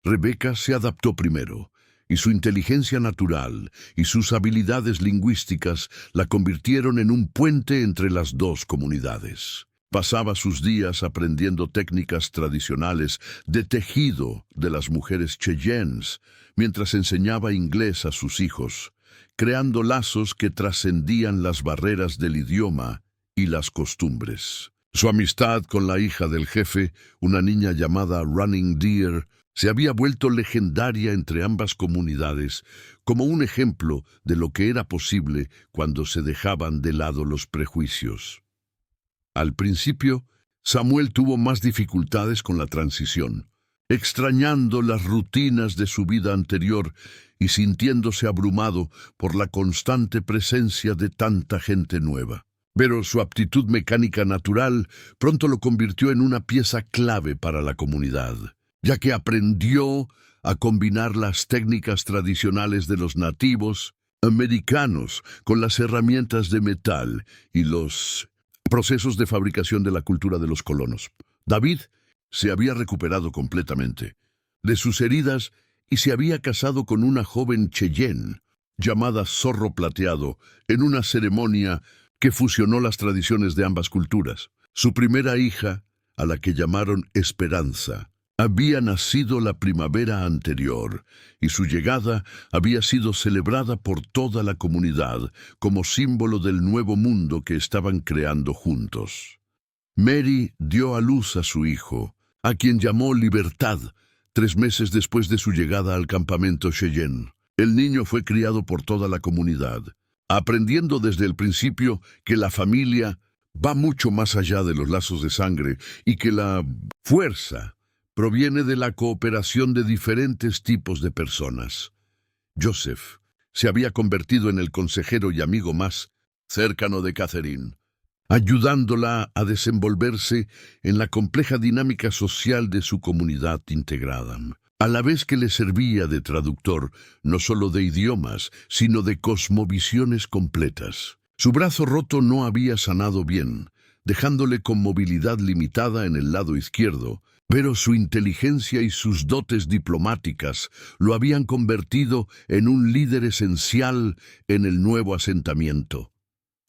Rebecca se adaptó primero, y su inteligencia natural y sus habilidades lingüísticas la convirtieron en un puente entre las dos comunidades. Pasaba sus días aprendiendo técnicas tradicionales de tejido de las mujeres cheyennes, mientras enseñaba inglés a sus hijos, creando lazos que trascendían las barreras del idioma y las costumbres. Su amistad con la hija del jefe, una niña llamada Running Deer, se había vuelto legendaria entre ambas comunidades como un ejemplo de lo que era posible cuando se dejaban de lado los prejuicios. Al principio, Samuel tuvo más dificultades con la transición, extrañando las rutinas de su vida anterior y sintiéndose abrumado por la constante presencia de tanta gente nueva. Pero su aptitud mecánica natural pronto lo convirtió en una pieza clave para la comunidad, ya que aprendió a combinar las técnicas tradicionales de los nativos americanos con las herramientas de metal y los procesos de fabricación de la cultura de los colonos. David se había recuperado completamente de sus heridas y se había casado con una joven Cheyenne llamada Zorro Plateado en una ceremonia que fusionó las tradiciones de ambas culturas. Su primera hija, a la que llamaron Esperanza, había nacido la primavera anterior y su llegada había sido celebrada por toda la comunidad como símbolo del nuevo mundo que estaban creando juntos. Mary dio a luz a su hijo, a quien llamó Libertad, 3 meses después de su llegada al campamento Cheyenne. El niño fue criado por toda la comunidad, aprendiendo desde el principio que la familia va mucho más allá de los lazos de sangre y que la fuerza proviene de la cooperación de diferentes tipos de personas. Joseph se había convertido en el consejero y amigo más cercano de Catherine, ayudándola a desenvolverse en la compleja dinámica social de su comunidad integrada, a la vez que le servía de traductor no solo de idiomas, sino de cosmovisiones completas. Su brazo roto no había sanado bien, dejándole con movilidad limitada en el lado izquierdo, pero su inteligencia y sus dotes diplomáticas lo habían convertido en un líder esencial en el nuevo asentamiento.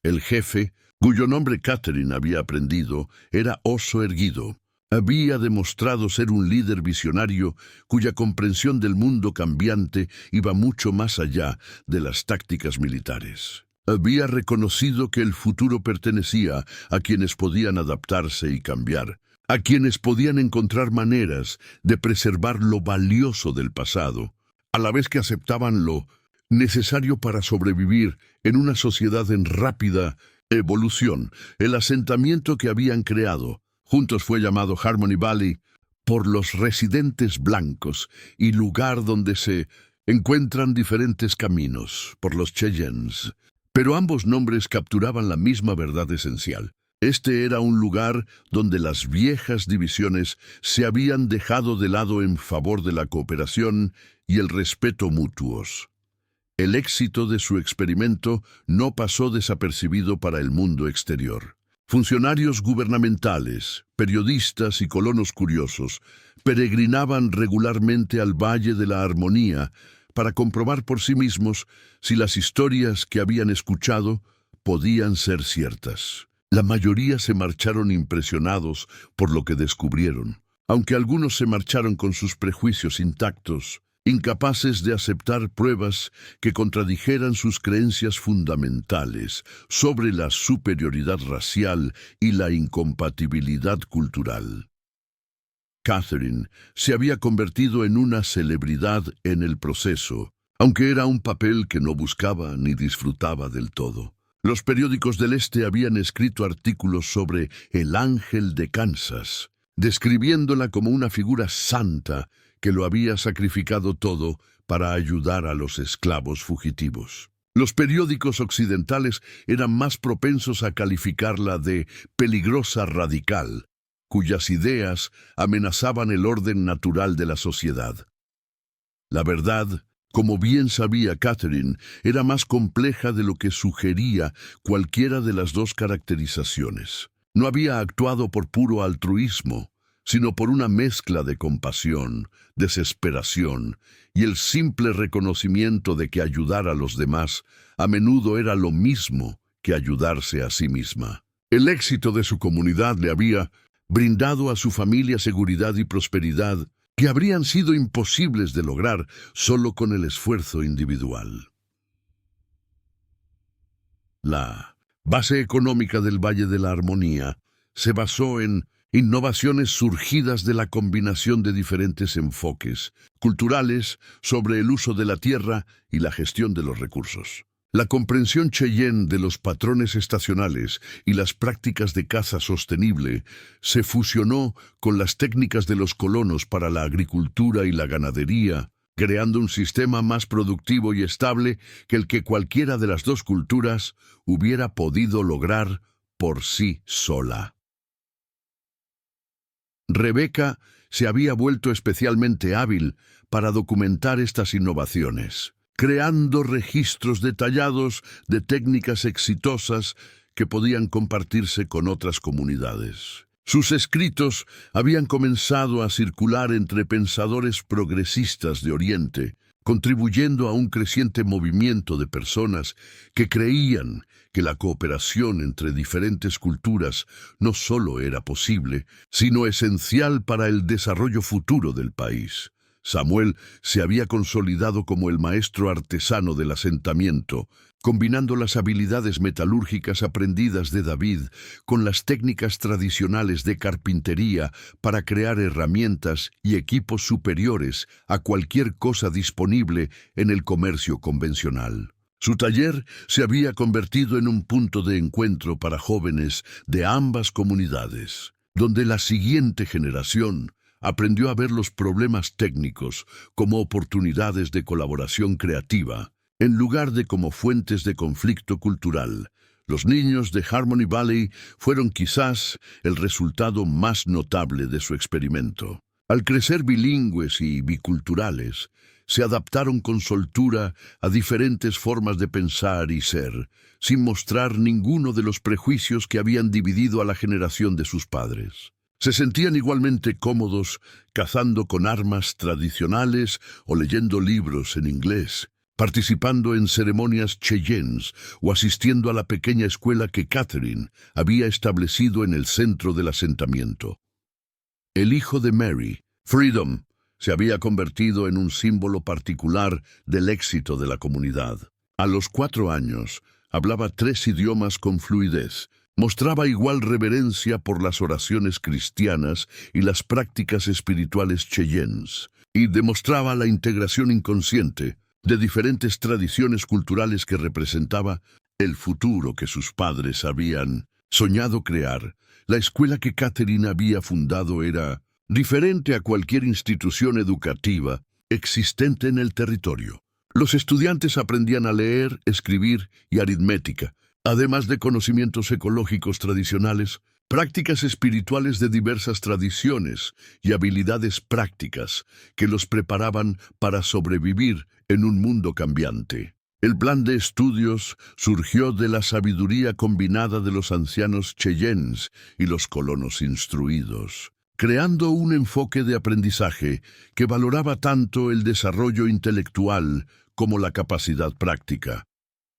El jefe, cuyo nombre Catherine había aprendido, era Oso Erguido. Había demostrado ser un líder visionario cuya comprensión del mundo cambiante iba mucho más allá de las tácticas militares. Había reconocido que el futuro pertenecía a quienes podían adaptarse y cambiar, a quienes podían encontrar maneras de preservar lo valioso del pasado, a la vez que aceptaban lo necesario para sobrevivir en una sociedad en rápida evolución. El asentamiento que habían creado juntos fue llamado Harmony Valley por los residentes blancos y lugar donde se encuentran diferentes caminos por los Cheyennes. Pero ambos nombres capturaban la misma verdad esencial. Este era un lugar donde las viejas divisiones se habían dejado de lado en favor de la cooperación y el respeto mutuos. El éxito de su experimento no pasó desapercibido para el mundo exterior. Funcionarios gubernamentales, periodistas y colonos curiosos peregrinaban regularmente al Valle de la Armonía para comprobar por sí mismos si las historias que habían escuchado podían ser ciertas. La mayoría se marcharon impresionados por lo que descubrieron, aunque algunos se marcharon con sus prejuicios intactos, incapaces de aceptar pruebas que contradijeran sus creencias fundamentales sobre la superioridad racial y la incompatibilidad cultural. Catherine se había convertido en una celebridad en el proceso, aunque era un papel que no buscaba ni disfrutaba del todo. Los periódicos del Este habían escrito artículos sobre el Ángel de Kansas, describiéndola como una figura santa que lo había sacrificado todo para ayudar a los esclavos fugitivos. Los periódicos occidentales eran más propensos a calificarla de peligrosa radical, cuyas ideas amenazaban el orden natural de la sociedad. La verdad, como bien sabía Catherine, era más compleja de lo que sugería cualquiera de las dos caracterizaciones. No había actuado por puro altruismo, sino por una mezcla de compasión, desesperación y el simple reconocimiento de que ayudar a los demás a menudo era lo mismo que ayudarse a sí misma. El éxito de su comunidad le había brindado a su familia seguridad y prosperidad que habrían sido imposibles de lograr solo con el esfuerzo individual. La base económica del Valle de la Armonía se basó en innovaciones surgidas de la combinación de diferentes enfoques culturales sobre el uso de la tierra y la gestión de los recursos. La comprensión Cheyenne de los patrones estacionales y las prácticas de caza sostenible se fusionó con las técnicas de los colonos para la agricultura y la ganadería, creando un sistema más productivo y estable que el que cualquiera de las dos culturas hubiera podido lograr por sí sola. Rebecca se había vuelto especialmente hábil para documentar estas innovaciones, creando registros detallados de técnicas exitosas que podían compartirse con otras comunidades. Sus escritos habían comenzado a circular entre pensadores progresistas de Oriente, contribuyendo a un creciente movimiento de personas que creían que la cooperación entre diferentes culturas no solo era posible, sino esencial para el desarrollo futuro del país. Samuel se había consolidado como el maestro artesano del asentamiento, combinando las habilidades metalúrgicas aprendidas de David con las técnicas tradicionales de carpintería para crear herramientas y equipos superiores a cualquier cosa disponible en el comercio convencional. Su taller se había convertido en un punto de encuentro para jóvenes de ambas comunidades, donde la siguiente generación aprendió a ver los problemas técnicos como oportunidades de colaboración creativa, en lugar de como fuentes de conflicto cultural. Los niños de Harmony Valley fueron quizás el resultado más notable de su experimento. Al crecer bilingües y biculturales, se adaptaron con soltura a diferentes formas de pensar y ser, sin mostrar ninguno de los prejuicios que habían dividido a la generación de sus padres. Se sentían igualmente cómodos cazando con armas tradicionales o leyendo libros en inglés, participando en ceremonias cheyennes o asistiendo a la pequeña escuela que Catherine había establecido en el centro del asentamiento. El hijo de Mary, Freedom, se había convertido en un símbolo particular del éxito de la comunidad. A los 4 años, hablaba 3 idiomas con fluidez, mostraba igual reverencia por las oraciones cristianas y las prácticas espirituales cheyennes, y demostraba la integración inconsciente de diferentes tradiciones culturales que representaba el futuro que sus padres habían soñado crear. La escuela que Catherine había fundado era diferente a cualquier institución educativa existente en el territorio. Los estudiantes aprendían a leer, escribir y aritmética, además de conocimientos ecológicos tradicionales, prácticas espirituales de diversas tradiciones y habilidades prácticas que los preparaban para sobrevivir en un mundo cambiante. El plan de estudios surgió de la sabiduría combinada de los ancianos Cheyennes y los colonos instruidos, creando un enfoque de aprendizaje que valoraba tanto el desarrollo intelectual como la capacidad práctica.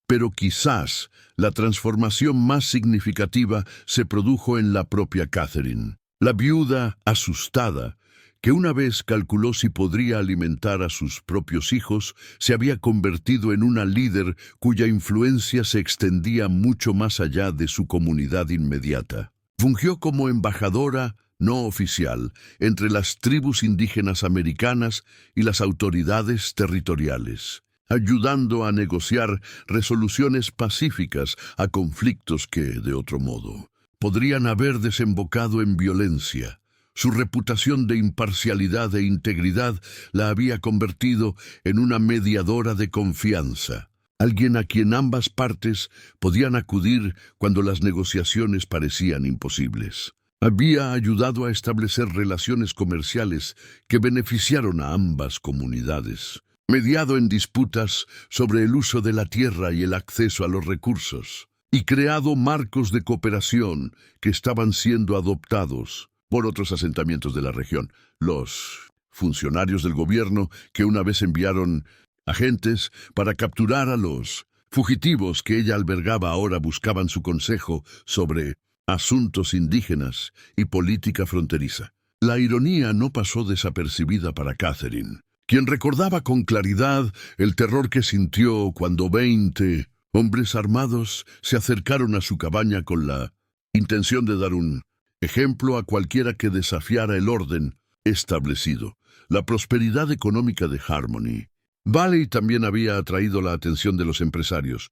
Pero quizás la transformación más significativa se produjo en la propia Catherine, la viuda asustada, que una vez calculó si podría alimentar a sus propios hijos, se había convertido en una líder cuya influencia se extendía mucho más allá de su comunidad inmediata. Fungió como embajadora no oficial entre las tribus indígenas americanas y las autoridades territoriales, ayudando a negociar resoluciones pacíficas a conflictos que, de otro modo, podrían haber desembocado en violencia. Su reputación de imparcialidad e integridad la había convertido en una mediadora de confianza, alguien a quien ambas partes podían acudir cuando las negociaciones parecían imposibles. Había ayudado a establecer relaciones comerciales que beneficiaron a ambas comunidades, mediado en disputas sobre el uso de la tierra y el acceso a los recursos, y creado marcos de cooperación que estaban siendo adoptados por otros asentamientos de la región. Los funcionarios del gobierno que una vez enviaron agentes para capturar a los fugitivos que ella albergaba ahora buscaban su consejo sobre asuntos indígenas y política fronteriza. La ironía no pasó desapercibida para Catherine, quien recordaba con claridad el terror que sintió cuando 20 hombres armados se acercaron a su cabaña con la intención de dar un ejemplo a cualquiera que desafiara el orden establecido. La prosperidad económica de Harmony Valley también había atraído la atención de los empresarios,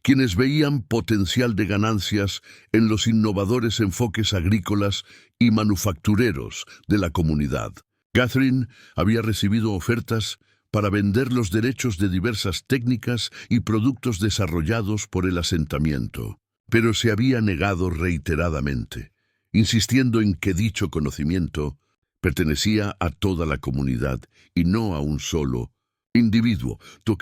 quienes veían potencial de ganancias en los innovadores enfoques agrícolas y manufactureros de la comunidad. Catherine había recibido ofertas para vender los derechos de diversas técnicas y productos desarrollados por el asentamiento, pero se había negado reiteradamente, insistiendo en que dicho conocimiento pertenecía a toda la comunidad y no a un solo individuo.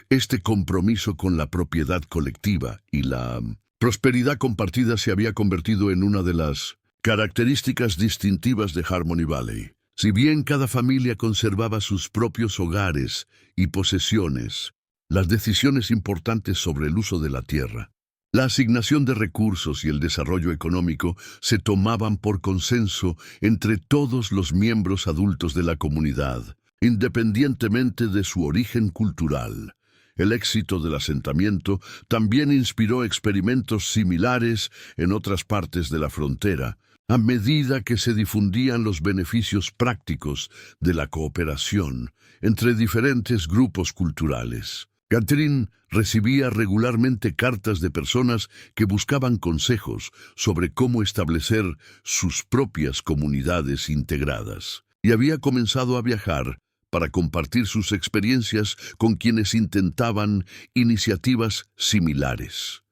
Este compromiso con la propiedad colectiva y la prosperidad compartida se había convertido en una de las características distintivas de Harmony Valley. Si bien cada familia conservaba sus propios hogares y posesiones, las decisiones importantes sobre el uso de la tierra, la asignación de recursos y el desarrollo económico se tomaban por consenso entre todos los miembros adultos de la comunidad, independientemente de su origen cultural. El éxito del asentamiento también inspiró experimentos similares en otras partes de la frontera, a medida que se difundían los beneficios prácticos de la cooperación entre diferentes grupos culturales. Catherine recibía regularmente cartas de personas que buscaban consejos sobre cómo establecer sus propias comunidades integradas, y había comenzado a viajar para compartir sus experiencias con quienes intentaban iniciativas similares.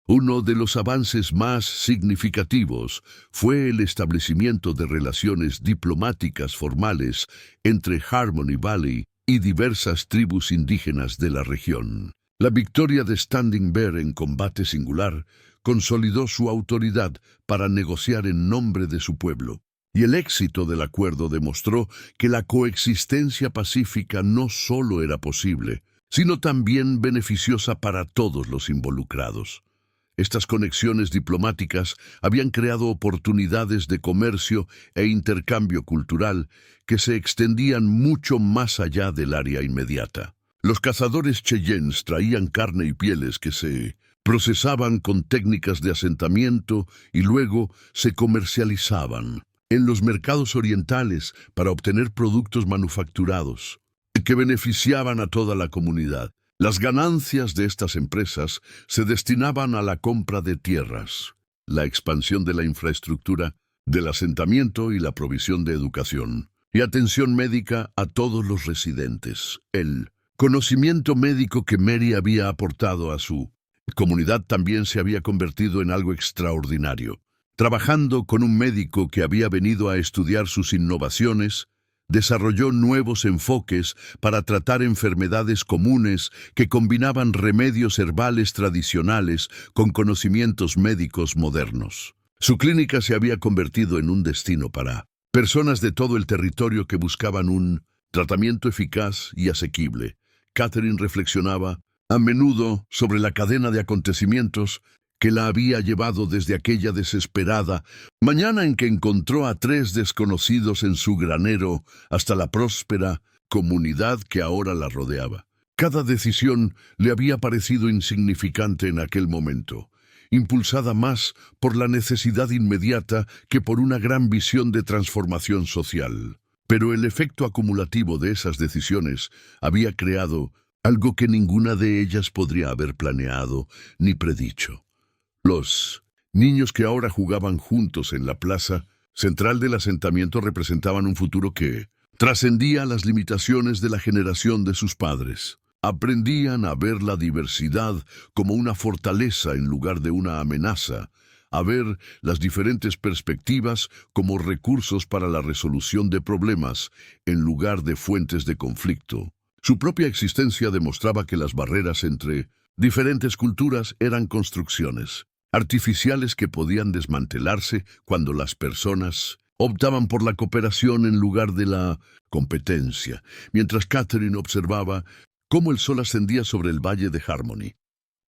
Uno de los avances más significativos fue el establecimiento de relaciones diplomáticas formales entre Harmony Valley y diversas tribus indígenas de la región. La victoria de Standing Bear en combate singular consolidó su autoridad para negociar en nombre de su pueblo, y el éxito del acuerdo demostró que la coexistencia pacífica no solo era posible, sino también beneficiosa para todos los involucrados. Estas conexiones diplomáticas habían creado oportunidades de comercio e intercambio cultural que se extendían mucho más allá del área inmediata. Los cazadores Cheyennes traían carne y pieles que se procesaban con técnicas de asentamiento y luego se comercializaban en los mercados orientales para obtener productos manufacturados que beneficiaban a toda la comunidad. Las ganancias de estas empresas se destinaban a la compra de tierras, la expansión de la infraestructura, del asentamiento y la provisión de educación, y atención médica a todos los residentes. El conocimiento médico que Mary había aportado a su comunidad también se había convertido en algo extraordinario. Trabajando con un médico que había venido a estudiar sus innovaciones, desarrolló nuevos enfoques para tratar enfermedades comunes que combinaban remedios herbales tradicionales con conocimientos médicos modernos. Su clínica se había convertido en un destino para personas de todo el territorio que buscaban un tratamiento eficaz y asequible. Catherine reflexionaba a menudo sobre la cadena de acontecimientos que la había llevado desde aquella desesperada mañana en que encontró a 3 desconocidos en su granero hasta la próspera comunidad que ahora la rodeaba. Cada decisión le había parecido insignificante en aquel momento, impulsada más por la necesidad inmediata que por una gran visión de transformación social. Pero el efecto acumulativo de esas decisiones había creado algo que ninguna de ellas podría haber planeado ni predicho. Los niños que ahora jugaban juntos en la plaza central del asentamiento representaban un futuro que trascendía las limitaciones de la generación de sus padres. Aprendían a ver la diversidad como una fortaleza en lugar de una amenaza, a ver las diferentes perspectivas como recursos para la resolución de problemas en lugar de fuentes de conflicto. Su propia existencia demostraba que las barreras entre diferentes culturas eran construcciones artificiales que podían desmantelarse cuando las personas optaban por la cooperación en lugar de la competencia, mientras Catherine observaba cómo el sol ascendía sobre el valle de Harmony.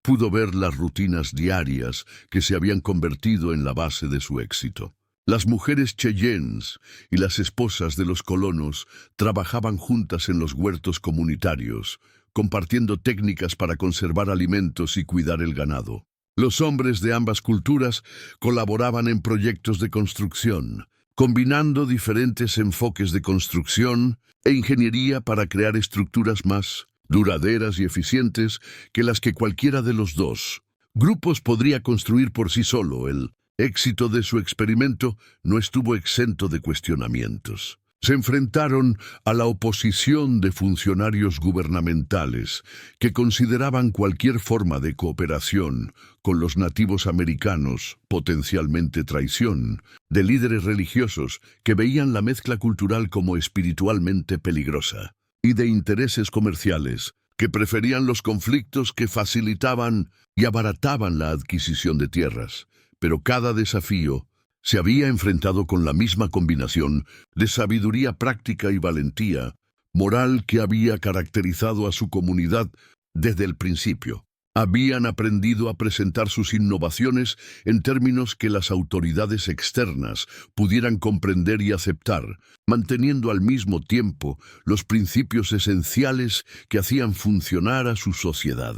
Pudo ver las rutinas diarias que se habían convertido en la base de su éxito. Las mujeres Cheyennes y las esposas de los colonos trabajaban juntas en los huertos comunitarios, compartiendo técnicas para conservar alimentos y cuidar el ganado. Los hombres de ambas culturas colaboraban en proyectos de construcción, combinando diferentes enfoques de construcción e ingeniería para crear estructuras más duraderas y eficientes que las que cualquiera de los dos grupos podría construir por sí solo. El éxito de su experimento no estuvo exento de cuestionamientos. Se enfrentaron a la oposición de funcionarios gubernamentales que consideraban cualquier forma de cooperación con los nativos americanos potencialmente traición, de líderes religiosos que veían la mezcla cultural como espiritualmente peligrosa, y de intereses comerciales que preferían los conflictos que facilitaban y abarataban la adquisición de tierras. Pero cada desafío se había enfrentado con la misma combinación de sabiduría práctica y valentía moral que había caracterizado a su comunidad desde el principio. Habían aprendido a presentar sus innovaciones en términos que las autoridades externas pudieran comprender y aceptar, manteniendo al mismo tiempo los principios esenciales que hacían funcionar a su sociedad.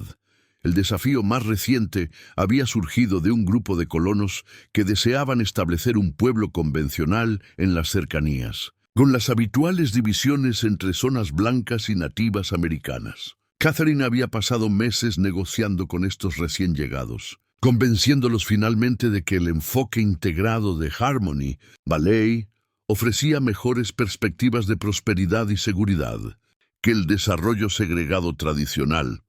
El desafío más reciente había surgido de un grupo de colonos que deseaban establecer un pueblo convencional en las cercanías, con las habituales divisiones entre zonas blancas y nativas americanas. Catherine había pasado meses negociando con estos recién llegados, convenciéndolos finalmente de que el enfoque integrado de Harmony Valley ofrecía mejores perspectivas de prosperidad y seguridad que el desarrollo segregado tradicional.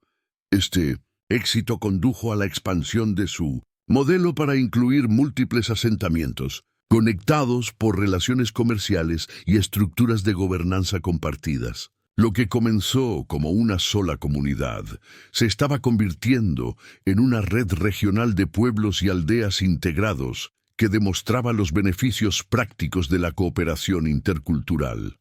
Este éxito condujo a la expansión de su modelo para incluir múltiples asentamientos, conectados por relaciones comerciales y estructuras de gobernanza compartidas. Lo que comenzó como una sola comunidad se estaba convirtiendo en una red regional de pueblos y aldeas integrados que demostraba los beneficios prácticos de la cooperación intercultural.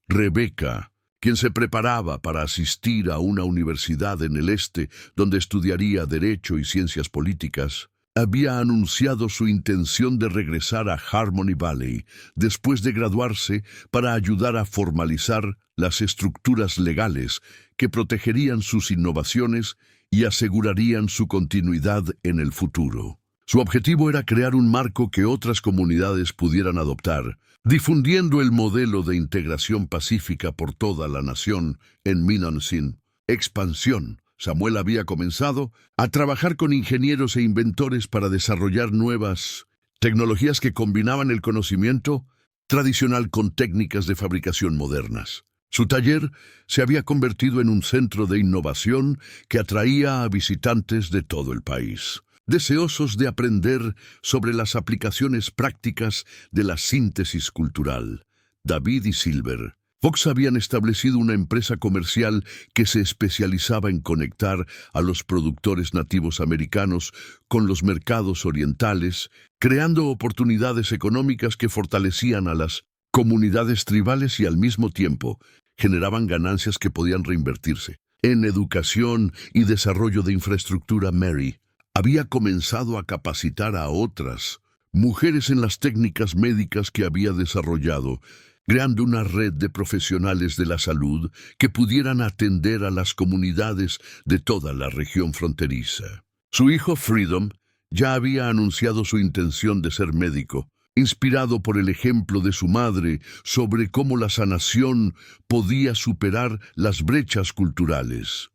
Rebecca, quien se preparaba para asistir a una universidad en el este donde estudiaría Derecho y Ciencias Políticas, había anunciado su intención de regresar a Harmony Valley después de graduarse para ayudar a formalizar las estructuras legales que protegerían sus innovaciones y asegurarían su continuidad en el futuro. Su objetivo era crear un marco que otras comunidades pudieran adoptar, difundiendo el modelo de integración pacífica por toda la nación en Minonsin. Expansión. Samuel había comenzado a trabajar con ingenieros e inventores para desarrollar nuevas tecnologías que combinaban el conocimiento tradicional con técnicas de fabricación modernas. Su taller se había convertido en un centro de innovación que atraía a visitantes de todo el país, deseosos de aprender sobre las aplicaciones prácticas de la síntesis cultural. David y Silver, Fox habían establecido una empresa comercial que se especializaba en conectar a los productores nativos americanos con los mercados orientales, creando oportunidades económicas que fortalecían a las comunidades tribales y al mismo tiempo generaban ganancias que podían reinvertirse. En educación y desarrollo de infraestructura, Mary había comenzado a capacitar a otras mujeres en las técnicas médicas que había desarrollado, creando una red de profesionales de la salud que pudieran atender a las comunidades de toda la región fronteriza. Su hijo Freedom ya había anunciado su intención de ser médico, inspirado por el ejemplo de su madre sobre cómo la sanación podía superar las brechas culturales.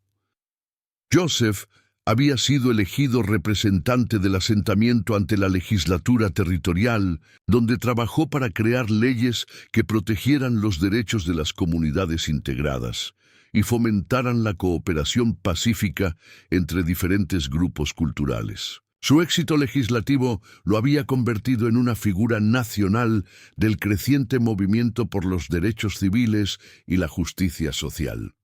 Joseph había sido elegido representante del asentamiento ante la legislatura territorial, donde trabajó para crear leyes que protegieran los derechos de las comunidades integradas y fomentaran la cooperación pacífica entre diferentes grupos culturales. Su éxito legislativo lo había convertido en una figura nacional del creciente movimiento por los derechos civiles y la justicia social.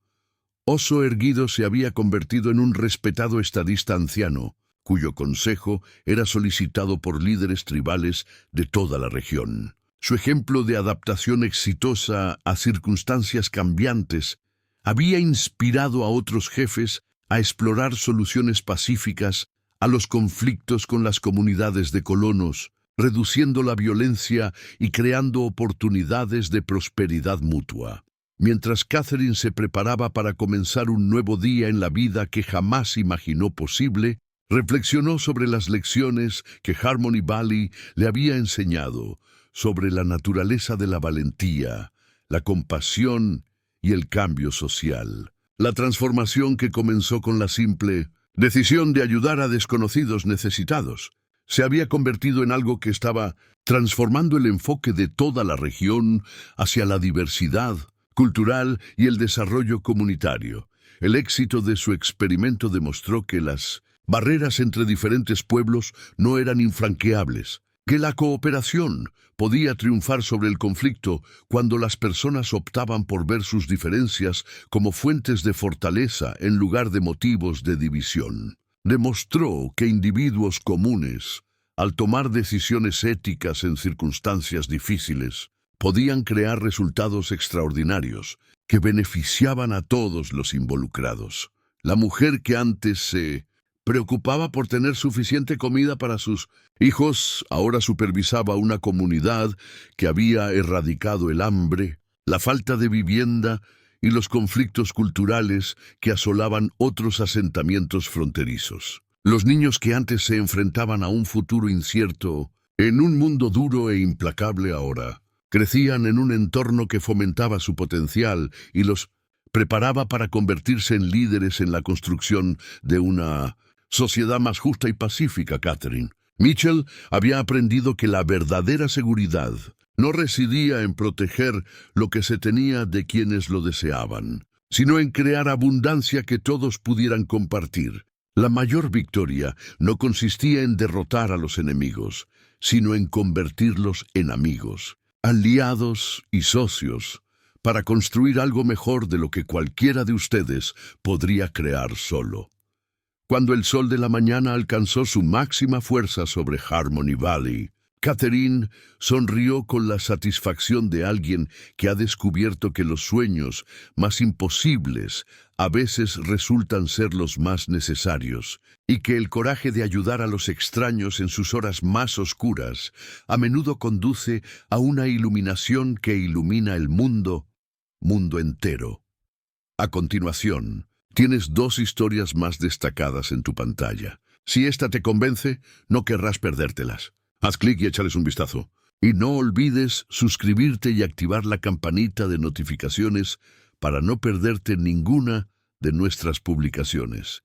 Oso Erguido se había convertido en un respetado estadista anciano, cuyo consejo era solicitado por líderes tribales de toda la región. Su ejemplo de adaptación exitosa a circunstancias cambiantes había inspirado a otros jefes a explorar soluciones pacíficas a los conflictos con las comunidades de colonos, reduciendo la violencia y creando oportunidades de prosperidad mutua. Mientras Catherine se preparaba para comenzar un nuevo día en la vida que jamás imaginó posible, reflexionó sobre las lecciones que Harmony Valley le había enseñado sobre la naturaleza de la valentía, la compasión y el cambio social. La transformación que comenzó con la simple decisión de ayudar a desconocidos necesitados se había convertido en algo que estaba transformando el enfoque de toda la región hacia la diversidad cultural y el desarrollo comunitario. El éxito de su experimento demostró que las barreras entre diferentes pueblos no eran infranqueables, que la cooperación podía triunfar sobre el conflicto cuando las personas optaban por ver sus diferencias como fuentes de fortaleza en lugar de motivos de división. Demostró que individuos comunes, al tomar decisiones éticas en circunstancias difíciles, podían crear resultados extraordinarios que beneficiaban a todos los involucrados. La mujer que antes se preocupaba por tener suficiente comida para sus hijos ahora supervisaba una comunidad que había erradicado el hambre, la falta de vivienda y los conflictos culturales que asolaban otros asentamientos fronterizos. Los niños que antes se enfrentaban a un futuro incierto, en un mundo duro e implacable ahora, crecían en un entorno que fomentaba su potencial y los preparaba para convertirse en líderes en la construcción de una sociedad más justa y pacífica. Catherine Mitchell había aprendido que la verdadera seguridad no residía en proteger lo que se tenía de quienes lo deseaban, sino en crear abundancia que todos pudieran compartir. La mayor victoria no consistía en derrotar a los enemigos, sino en convertirlos en amigos, aliados y socios, para construir algo mejor de lo que cualquiera de ustedes podría crear solo. Cuando el sol de la mañana alcanzó su máxima fuerza sobre Harmony Valley, Catherine sonrió con la satisfacción de alguien que ha descubierto que los sueños más imposibles a veces resultan ser los más necesarios, y que el coraje de ayudar a los extraños en sus horas más oscuras a menudo conduce a una iluminación que ilumina el mundo entero. A continuación, tienes 2 historias más destacadas en tu pantalla. Si esta te convence, no querrás perdértelas. Haz clic y échales un vistazo. Y no olvides suscribirte y activar la campanita de notificaciones para no perderte ninguna de nuestras publicaciones.